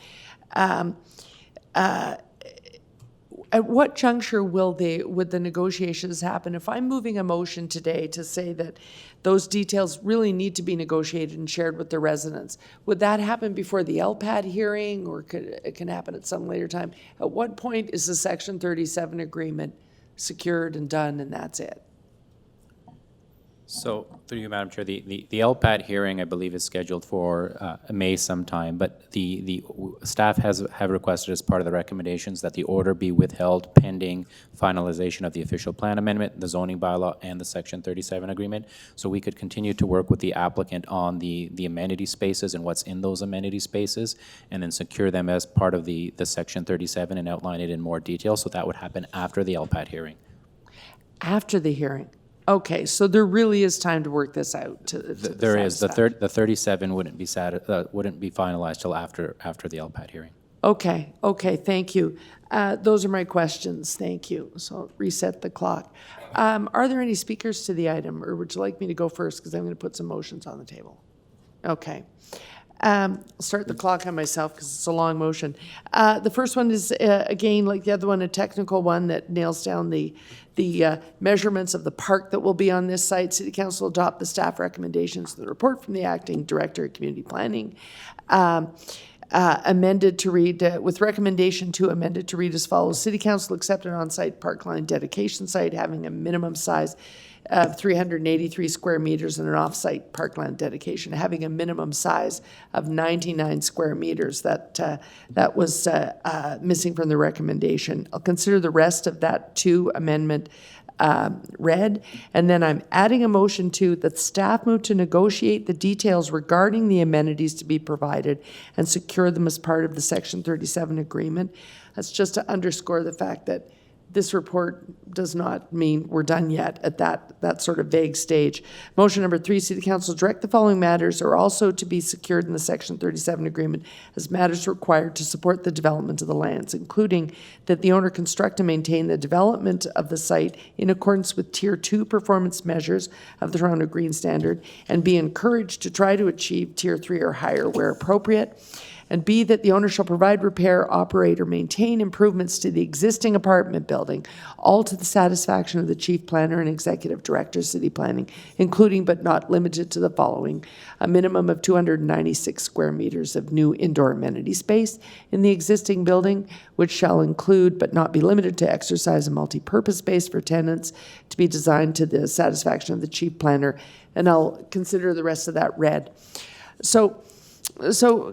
At what juncture would the negotiations happen? If I'm moving a motion today to say that those details really need to be negotiated and shared with the residents, would that happen before the LPAT hearing, or it can happen at some later time? At what point is the Section 37 agreement secured and done, and that's it? So, through you, Madam Chair, the LPAT hearing, I believe, is scheduled for May sometime, but the staff have requested as part of the recommendations that the order be withheld pending finalization of the official plan amendment, the zoning bylaw, and the Section 37 agreement. So we could continue to work with the applicant on the amenity spaces and what's in those amenity spaces, and then secure them as part of the Section 37 and outline it in more detail. So that would happen after the LPAT hearing. After the hearing. Okay, so there really is time to work this out. There is. The 37 wouldn't be finalized till after the LPAT hearing. Okay, thank you. Those are my questions, thank you. So I'll reset the clock. Are there any speakers to the item, or would you like me to go first, because I'm going to put some motions on the table? Okay. I'll start the clock on myself because it's a long motion. The first one is, again, like the other one, a technical one that nails down the measurements of the park that will be on this site. City Council adopt the staff recommendations of the report from the Acting Director of Community Planning. amended to read, with recommendation to amended to read as follows. City Council accept an on-site parkland dedication site having a minimum size of 383 square meters and an off-site parkland dedication having a minimum size of 99 square meters. That was missing from the recommendation. I'll consider the rest of that 2 amendment read, and then I'm adding a motion to that staff move to negotiate the details regarding the amenities to be provided and secure them as part of the Section 37 agreement. That's just to underscore the fact that this report does not mean we're done yet at that sort of vague stage. Motion number 3, City Council direct the following matters are also to be secured in the Section 37 agreement as matters required to support the development of the lands, including that the owner construct and maintain the development of the site in accordance with Tier 2 performance measures of the Toronto Green Standard and be encouraged to try to achieve Tier 3 or higher where appropriate. And B, that the owner shall provide, repair, operate, or maintain improvements to the existing apartment building, all to the satisfaction of the chief planner and executive director of city planning, including but not limited to the following: a minimum of 296 square meters of new indoor amenity space in the existing building, which shall include but not be limited to exercise and multi-purpose space for tenants to be designed to the satisfaction of the chief planner. And I'll consider the rest of that read. So,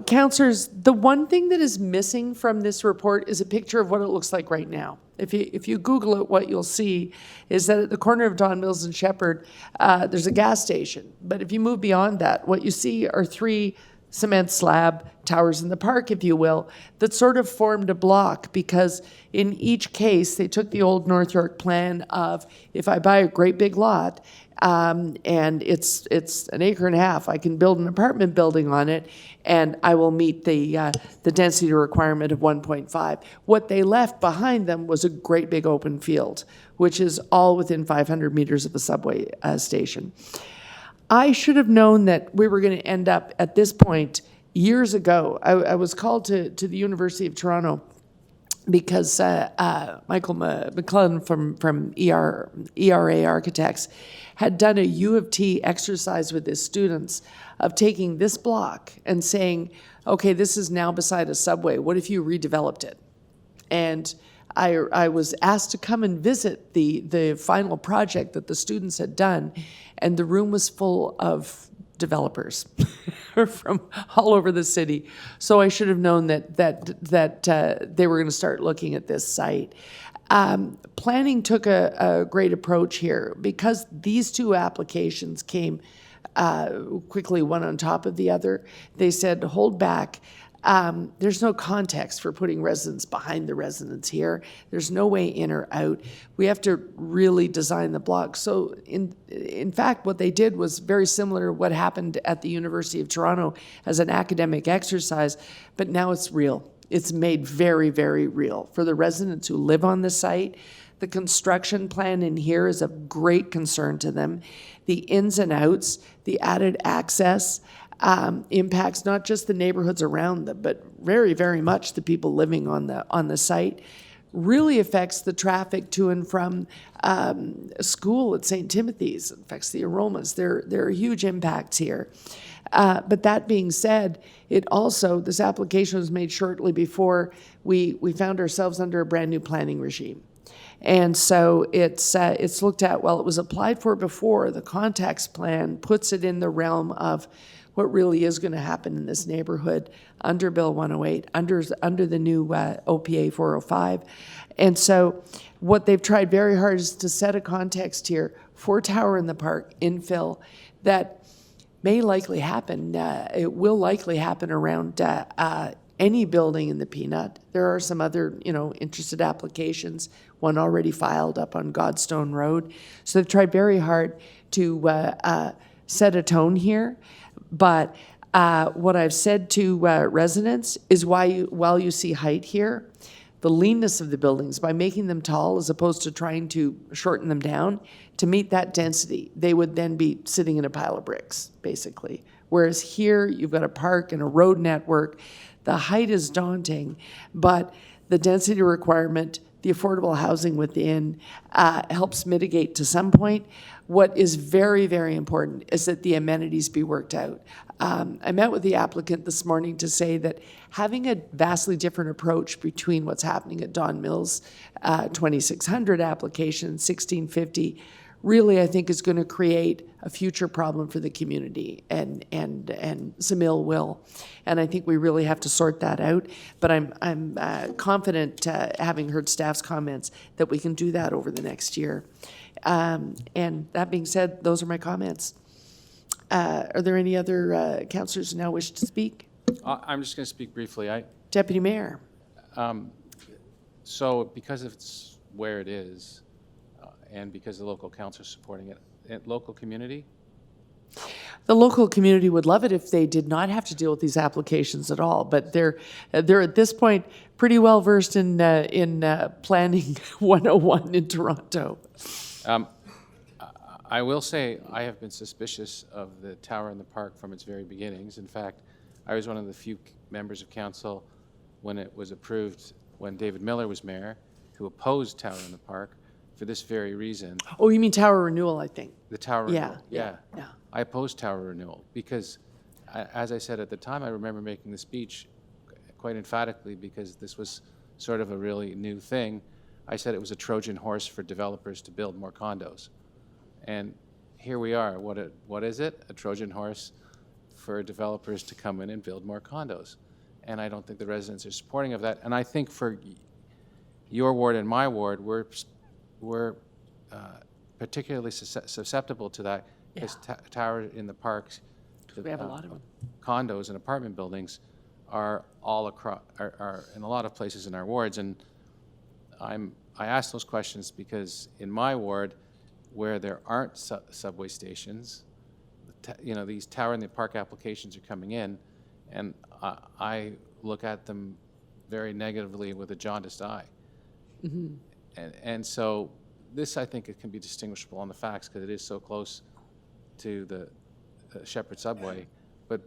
councillors, the one thing that is missing from this report is a picture of what it looks like right now. If you Google it, what you'll see is that at the corner of Don Mills and Shepherd, there's a gas station. But if you move beyond that, what you see are 3 cement slab towers in the park, if you will, that sort of formed a block, because in each case, they took the old North York plan of, if I buy a great big lot, and it's 1.5 acres, I can build an apartment building on it, and I will meet the density requirement of 1.5. What they left behind them was a great big open field, which is all within 500 meters of a subway station. I should have known that we were going to end up at this point years ago. I was called to the University of Toronto because Michael McClellan from ERA Architects had done a U of T exercise with his students of taking this block and saying, okay, this is now beside a subway. What if you redeveloped it? And I was asked to come and visit the final project that the students had done, and the room was full of developers from all over the city. So I should have known that they were going to start looking at this site. Planning took a great approach here because these 2 applications came quickly, one on top of the other. They said, hold back. There's no context for putting residents behind the residents here. There's no way in or out. We have to really design the block. So in fact, what they did was very similar to what happened at the University of Toronto as an academic exercise, but now it's real. It's made very, very real for the residents who live on the site. The construction plan in here is of great concern to them. The ins and outs, the added access, impacts not just the neighborhoods around them, but very, very much the people living on the site. Really affects the traffic to and from school at St. Timothy's. It affects the aromas. There are huge impacts here. But that being said, this application was made shortly before we found ourselves under a brand new planning regime. And so it's looked at, well, it was applied for before. The context plan puts it in the realm of what really is going to happen in this neighborhood under Bill 108, under the new OPA 405. And so what they've tried very hard is to set a context here for Tower in the Park, infill, that may likely happen. It will likely happen around any building in the Peanut. There are some other, interested applications, one already filed up on Godstone Road. So they've tried very hard to set a tone here. But what I've said to residents is while you see height here, the leanness of the buildings, by making them tall as opposed to trying to shorten them down, to meet that density, they would then be sitting in a pile of bricks, basically. Whereas here, you've got a park and a road network. The height is daunting, but the density requirement the affordable housing within helps mitigate to some point. What is very, very important is that the amenities be worked out. I met with the applicant this morning to say that having a vastly different approach between what's happening at Don Mills, 2600 application, 1650, really, I think is going to create a future problem for the community and some ill will. And I think we really have to sort that out. But I'm confident, having heard staff's comments, that we can do that over the next year. And that being said, those are my comments. Are there any other councillors who now wish to speak? I'm just going to speak briefly. Deputy Mayor. So because it's where it is, and because the local council is supporting it, local community? The local community would love it if they did not have to deal with these applications at all, but they're at this point pretty well versed in planning 101 in Toronto. I will say I have been suspicious of the tower in the park from its very beginnings. In fact, I was one of the few members of council when it was approved, when David Miller was mayor, who opposed tower in the park for this very reason. Oh, you mean tower renewal, I think. The tower renewal, yeah. I opposed tower renewal because, as I said at the time, I remember making the speech quite emphatically because this was sort of a really new thing. I said it was a Trojan horse for developers to build more condos. And here we are. What is it? A Trojan horse for developers to come in and build more condos. And I don't think the residents are supporting of that. And I think for your ward and my ward, we're particularly susceptible to that because towers in the parks, we have a lot of them. Condos and apartment buildings are all across, are in a lot of places in our wards. And I ask those questions because in my ward, where there aren't subway stations, these tower in the park applications are coming in, and I look at them very negatively with a jaundiced eye. Mm-hmm. And so this, I think, it can be distinguishable on the facts because it is so close to the Shepherd subway. But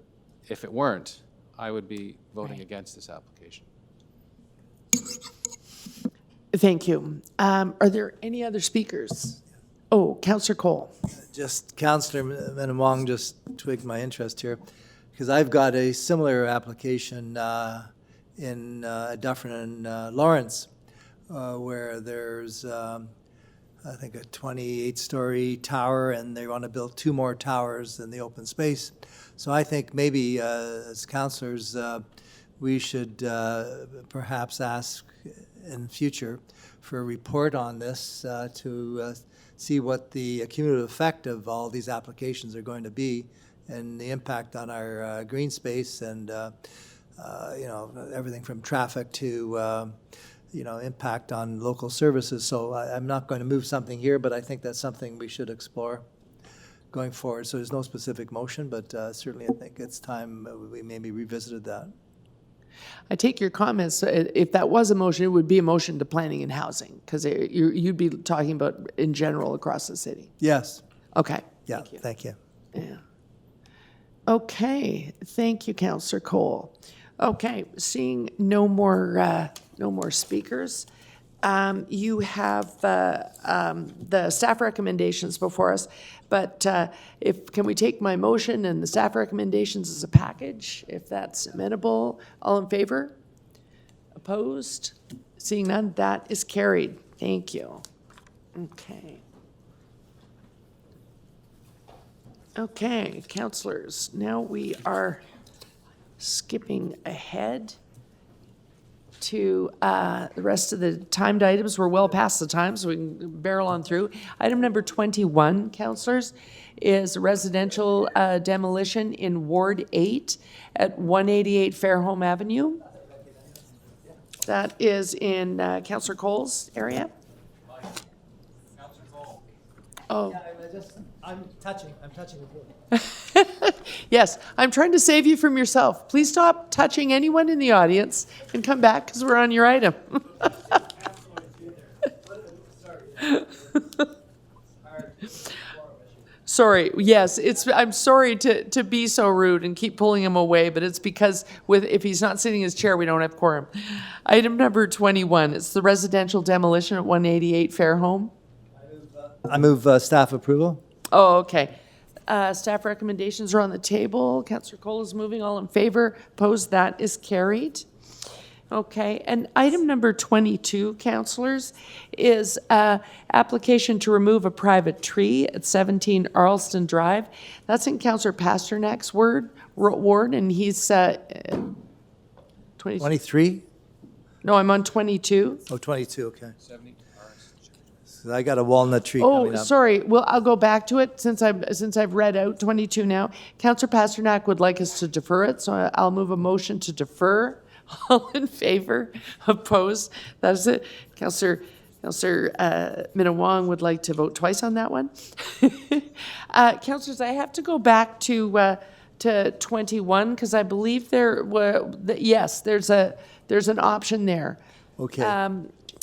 if it weren't, I would be voting against this application. Thank you. Are there any other speakers? Oh, Councillor Cole. Just Councillor Menamong just twigged my interest here because I've got a similar application in Dufferin and Lawrence where there's, I think, a 28-story tower and they want to build 2 more towers in the open space. So I think maybe as councillors, we should perhaps ask in future for a report on this to see what the cumulative effect of all these applications are going to be and the impact on our green space and everything from traffic to impact on local services. So I'm not going to move something here, but I think that's something we should explore going forward. So there's no specific motion, but certainly I think it's time we maybe revisited that. I take your comments. If that was a motion, it would be a motion to planning and housing because you'd be talking about in general across the city. Yes. Okay. Yeah, thank you. Yeah. Okay. Thank you, Councillor Cole. Okay. Seeing no more speakers, you have the staff recommendations before us. But can we take my motion and the staff recommendations as a package, if that's amenable? All in favor? Opposed? Seeing none, that is carried. Thank you. Okay. Okay, councillors, now we are skipping ahead to the rest of the timed items. We're well past the time, so we can barrel on through. Item number 21, councillors, is residential demolition in Ward 8 at 188 Fairholme Avenue. That is in Councillor Cole's area. Oh. I'm touching the board. Yes, I'm trying to save you from yourself. Please stop touching anyone in the audience and come back because we're on your item. Sorry, yes, I'm sorry to be so rude and keep pulling him away, but it's because if he's not sitting in his chair, we don't have quorum. Item number 21, it's the residential demolition at 188 Fairholme. I move staff approval. Oh, okay. Staff recommendations are on the table. Councillor Cole is moving. All in favor? Opposed? That is carried. Okay, and item number 22, councillors, is application to remove a private tree at 17 Arlston Drive. That's in Councillor Pasternak's ward, and he's 23? No, I'm on 22. Oh, 22, okay. So I got a walnut tree coming Oh, up. sorry. Well, I'll go back to it since I've read out 22 now. Councillor Pasternak would like us to defer it, so I'll move a motion to defer. All in favor? Opposed? That is it. Councillor Minawong would like to vote twice on that one. Councillors, I have to go back to 21 because I believe yes, there's an option there. Okay.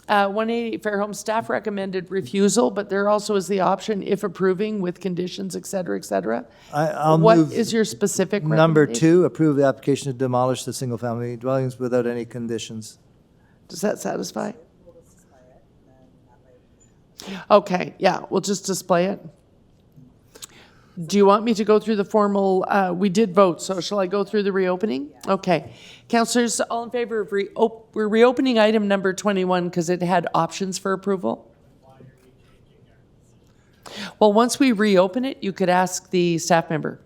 180 Fairholme staff recommended refusal, but there also is the option if approving with conditions, et cetera, et cetera. I'll What move is your specific Number recommendation? 2, approve the application to demolish the single-family dwellings without any conditions. Does that satisfy? Okay, yeah, we'll just display it. Do you want me to go through the formal, we did vote, so shall I go through the reopening? Okay. Councillors, all in favor of we're reopening item number 21 because it had options for approval? Well, once we reopen it, you could ask the staff member.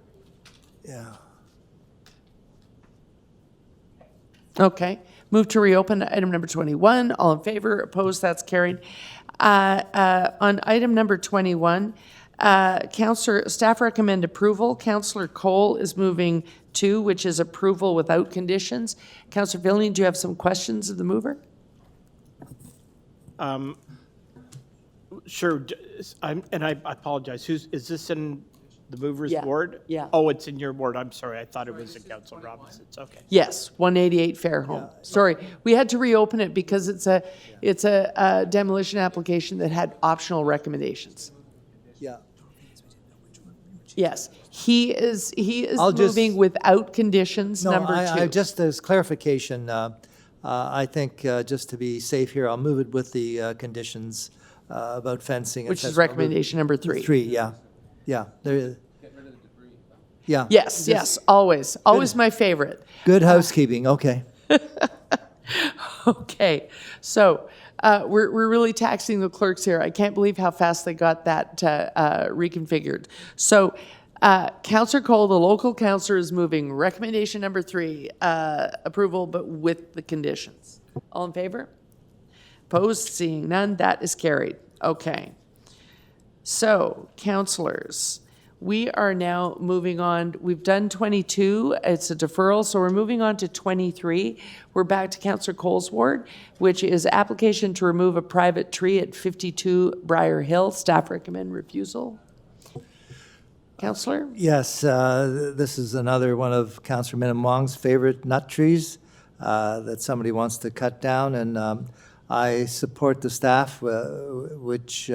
Yeah. Okay. Move to reopen item number 21. All in favor? Opposed? That's carried. On item number 21, staff recommend approval. Councillor Cole is moving 2, which is approval without conditions. Councillor Villian, do you have some questions of the mover? Sure. And I apologize. Is this in the mover's Yeah, ward? yeah. Oh, it's in your ward. I'm sorry. I thought it was in Council Robinson's. Okay. Yes, 188 Fairholme. Sorry, we had to reopen it because it's a demolition application that had optional recommendations. Yeah. Yes, he is I'll just- moving without conditions, No, number 2. I just as clarification, I think just to be safe here, I'll move it with the conditions about fencing. et Which is cetera. I'll move- recommendation number 3. 3, yeah. Yeah. There. Yeah. Yes, always my favorite. Good housekeeping, okay. Okay, so we're really taxing the clerks here. I can't believe how fast they got that reconfigured. So Councillor Cole, the local councillor, is moving recommendation number 3, approval, but with the conditions. All in favor? Opposed? Seeing none, that is carried. Okay. So, councillors, we are now moving on. We've done 22. It's a deferral, so we're moving on to 23. We're back to Councillor Cole's ward, which is application to remove a private tree at 52 Briar Hill. Staff recommend refusal. Councillor? Yes, this is another one of Councillor Minnan-Wong's favorite nut trees that somebody wants to cut down, and I support the staff, which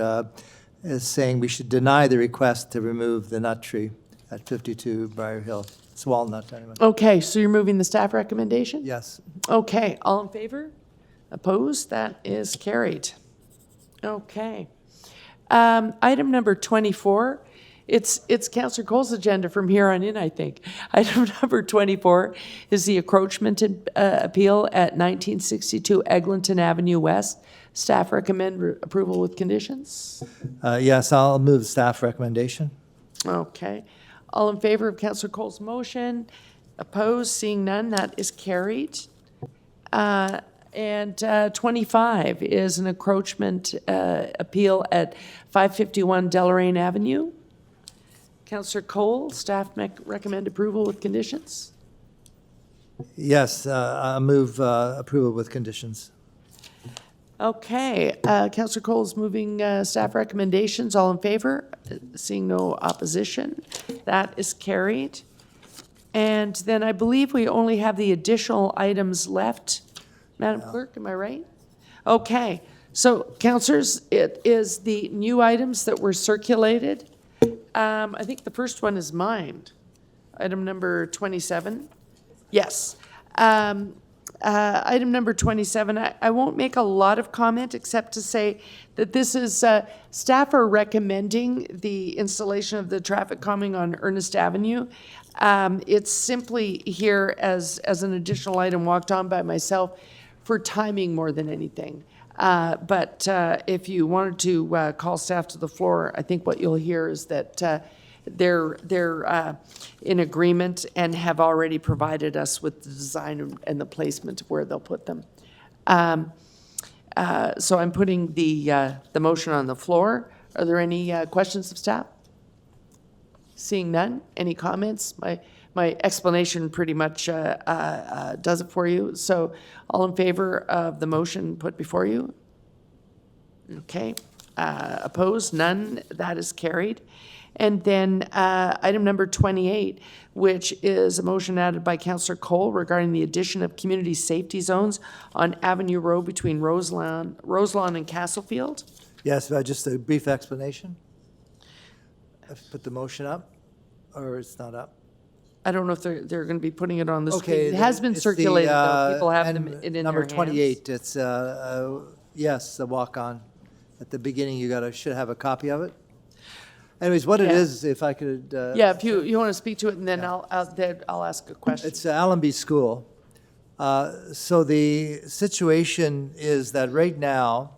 is saying we should deny the request to remove the nut tree at 52 Briar Hill. It's walnut, anyway. Okay, so you're moving the staff recommendation? Yes. Okay, all in favor? Opposed? That is carried. Okay. Item number 24, it's Councillor Cole's agenda from here on in, I think. Item number 24 is the encroachment appeal at 1962 Eglinton Avenue West. Staff recommend approval with conditions. Yes, I'll move staff recommendation. Okay. All in favor of Councillor Cole's motion? Opposed? Seeing none, that is carried. And 25 is an encroachment appeal at 551 Deloraine Avenue. Councillor Cole, staff recommend approval with conditions. Yes, I'll move approval with conditions. Okay, Councillor Cole is moving staff recommendations. All in favor? Seeing no opposition, that is carried. And then I believe we only have the additional items left. Madam Clerk, am I right? Okay, so councillors, it is the new items that were circulated. I think the first one is mine. Item number 27. Yes. Item number 27, I won't make a lot of comment except to say that this is, staff are recommending the installation of the traffic calming on Ernest Avenue. It's simply here as an additional item walked on by myself for timing more than anything. But if you wanted to call staff to the floor, I think what you'll hear is that they're in agreement and have already provided us with the design and the placement of where they'll put them. So I'm putting the motion on the floor. Are there any questions of staff? Seeing none, any comments? My explanation pretty much does it for you. So all in favor of the motion put before you? Okay. Opposed? None. That is carried. And then item number 28, which is a motion added by Councillor Cole regarding the addition of community safety zones on Avenue Road between Roselawn and Castlefield. Yes, just a brief explanation. Put the motion up, or it's not up? I don't know if they're going to be putting it on the screen. Okay, It has been it's the, circulated, though. People have and them in their number hands. 28, it's, yes, the walk-on. At the beginning, you should have a copy of it. Anyways, what it Yeah. is, if I could. Yeah, if you want to speak to it, and then then I'll ask a question. It's Allenby School. So the situation is that right now,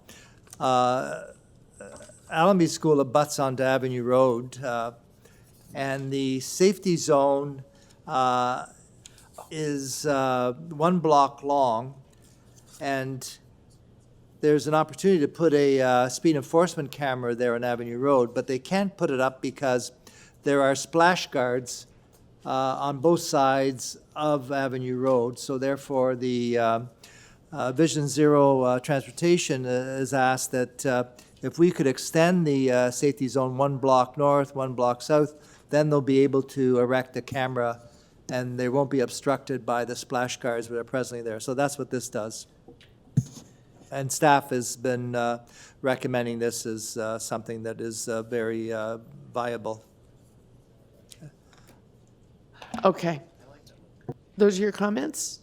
Allenby School abuts onto Avenue Road, and the safety zone is 1 block long, and there's an opportunity to put a speed enforcement camera there on Avenue Road, but they can't put it up because there are splash guards on both sides of Avenue Road. So therefore, the Vision Zero Transportation has asked that if we could extend the safety zone 1 block north, 1 block south, then they'll be able to erect a camera and they won't be obstructed by the splash guards that are presently there. So that's what this does. And staff has been recommending this as something that is very viable. Okay. Those are your comments?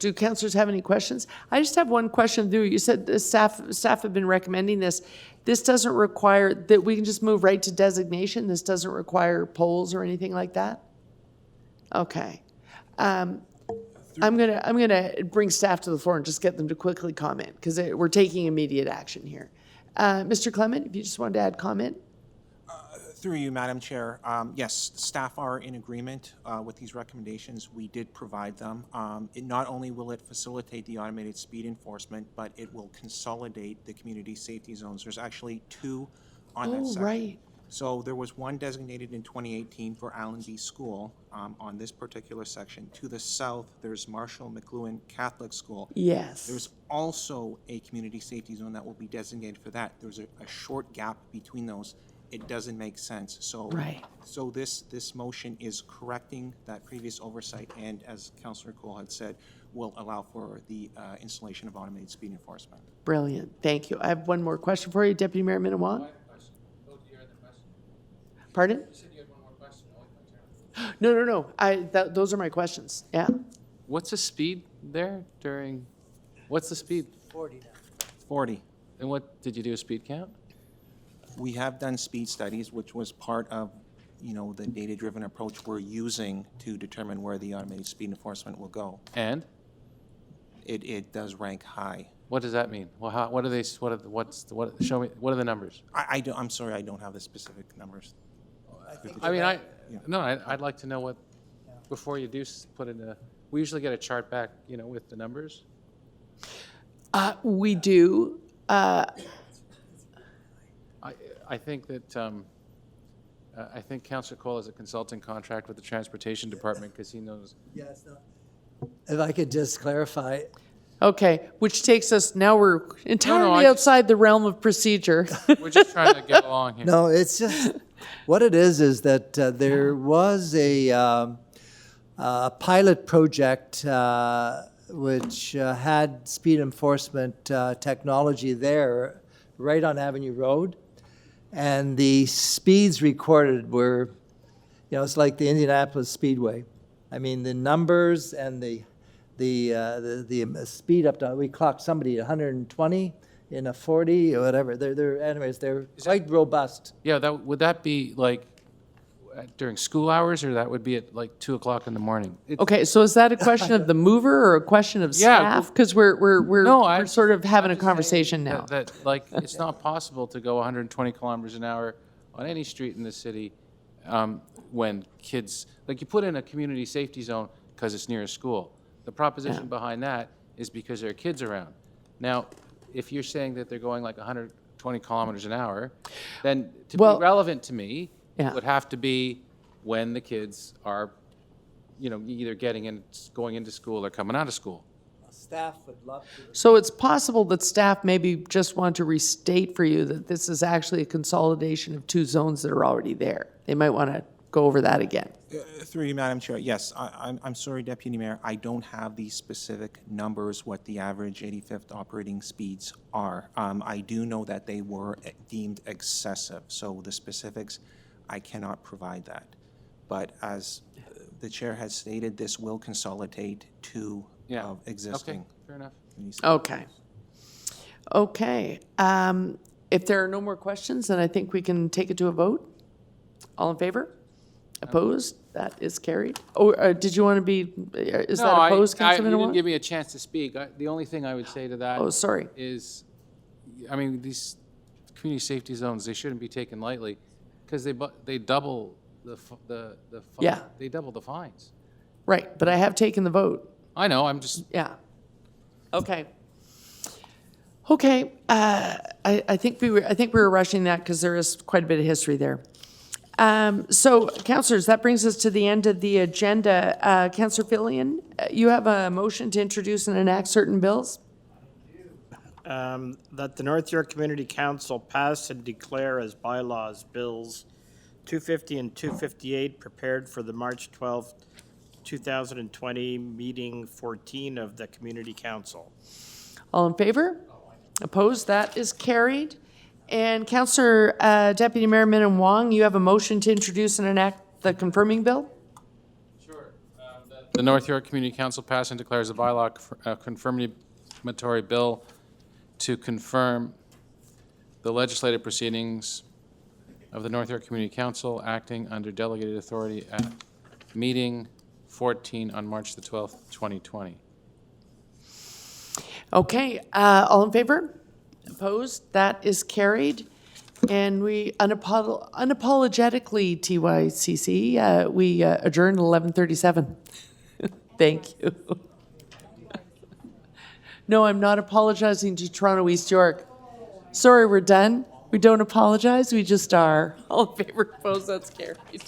Do councillors have any questions? I just have one question through. You said the staff have been recommending this. This doesn't require, that we can just move right to designation? This doesn't require polls or anything like that? Okay. I'm gonna bring staff to the floor and just get them to quickly comment, because we're taking immediate action here. Mr. Clement, if you just wanted to add comment? Through you, Madam Chair. Yes, staff are in agreement with these recommendations. We did provide them. It not only will it facilitate the automated speed enforcement, but it will consolidate the community safety zones. There's actually 2 on that section. Right. So there was one designated in 2018 for Allenby School on this particular section. To the south, there's Marshall McLuhan Catholic School. Yes. There's also a community safety zone that will be designated for that. There's a short gap between those. It doesn't make sense. So, right. So this motion is correcting that previous oversight, and as Councillor Cole had said, will allow for the installation of automated speed enforcement. Brilliant. Thank you. I have one more question for you, Deputy Mayor Minnan-Wong. Pardon? You said you had one more question. No. Those are my questions. Yeah. What's the speed there during, what's the speed? 40 now. 40. And what, did you do a speed count? We have done speed studies, which was part of, the data-driven approach we're using to determine where the automated speed enforcement will go. And? It does rank high. What does that mean? Well, what are they, show me, what are the numbers? I'm sorry, I don't have the specific numbers. I'd like to know what, before you do put in we usually get a chart back, with the numbers. We do. I think that, I think Councillor Cole has a consulting contract with the Transportation Department because he knows. Yeah, it's not. If I could just clarify. Okay, which takes us, now we're entirely outside the realm of procedure. We're just trying to get along here. No, it's just, what it is that there was a pilot project which had speed enforcement technology there right on Avenue Road. and the speeds recorded were, you know, it's like the Indianapolis Speedway. I mean, the numbers and the speed up to, we clocked somebody at 120 in a 40 or whatever. They're quite robust. Yeah, would that be like during school hours, or that would be at like 2 o'clock in the morning? Okay, so is that a question of the mover or a question of Yeah, staff? Because we're I'm sort of having a just saying conversation now. That like, it's not possible to go 120 kilometers an hour on any street in the city when kids, like you put in a community safety zone because it's near a school. The proposition behind that is because there are kids around. Now, if you're saying that they're going like 120 kilometers an hour, then to be relevant to me, it would have to be when the kids are, you know, either going into school or coming out of school. Staff would love to. So it's possible that staff maybe just want to restate for you that this is actually a consolidation of two zones that are already there. They might want to go over that again. Through you, Madam Chair, yes, I'm sorry, Deputy Mayor, I don't have the specific numbers, what the average 85th operating speeds are. I do know that they were deemed excessive, so the specifics, I cannot provide that. But as the Chair has stated, this will consolidate two existing. Okay, fair enough. Okay. Okay. If there are no more questions, then I think we can take it to a vote. All in favor? Opposed? That is carried. Oh, did you want to be, is that opposed, Councilman you Wong? didn't give me a chance to speak. The only thing I would say to that Oh, sorry. is, I mean, these community safety zones, they shouldn't be taken lightly because they double they double the fines. Right, but I have taken the vote. I know, I'm just. Yeah. Okay. Okay, I think we were rushing that because there is quite a bit of history there. So, councillors, that brings us to the end of the agenda. Councillor Fillion, you have a motion to introduce and enact certain bills? That the North York Community Council pass and declare as bylaws bills 250 and 258 prepared for the March 12th, 2020 meeting 14 of the Community Council. All in favor? Opposed? That is carried. And Councillor Deputy Mayor Min Wong, you have a motion to introduce and enact the confirming bill? Sure. The North York Community Council passes and declares a bylaw confirmatory bill to confirm the legislative proceedings of the North York Community Council acting under delegated authority at meeting 14 on March the 12th, 2020. Okay, all in favor? Opposed? That is carried. And we unapologetically, TYCC, we adjourn at 11:37. Thank you. No, I'm not apologizing to Toronto East York. Sorry, we're done. We don't apologize, we just are. All in favor, opposed, that's carried.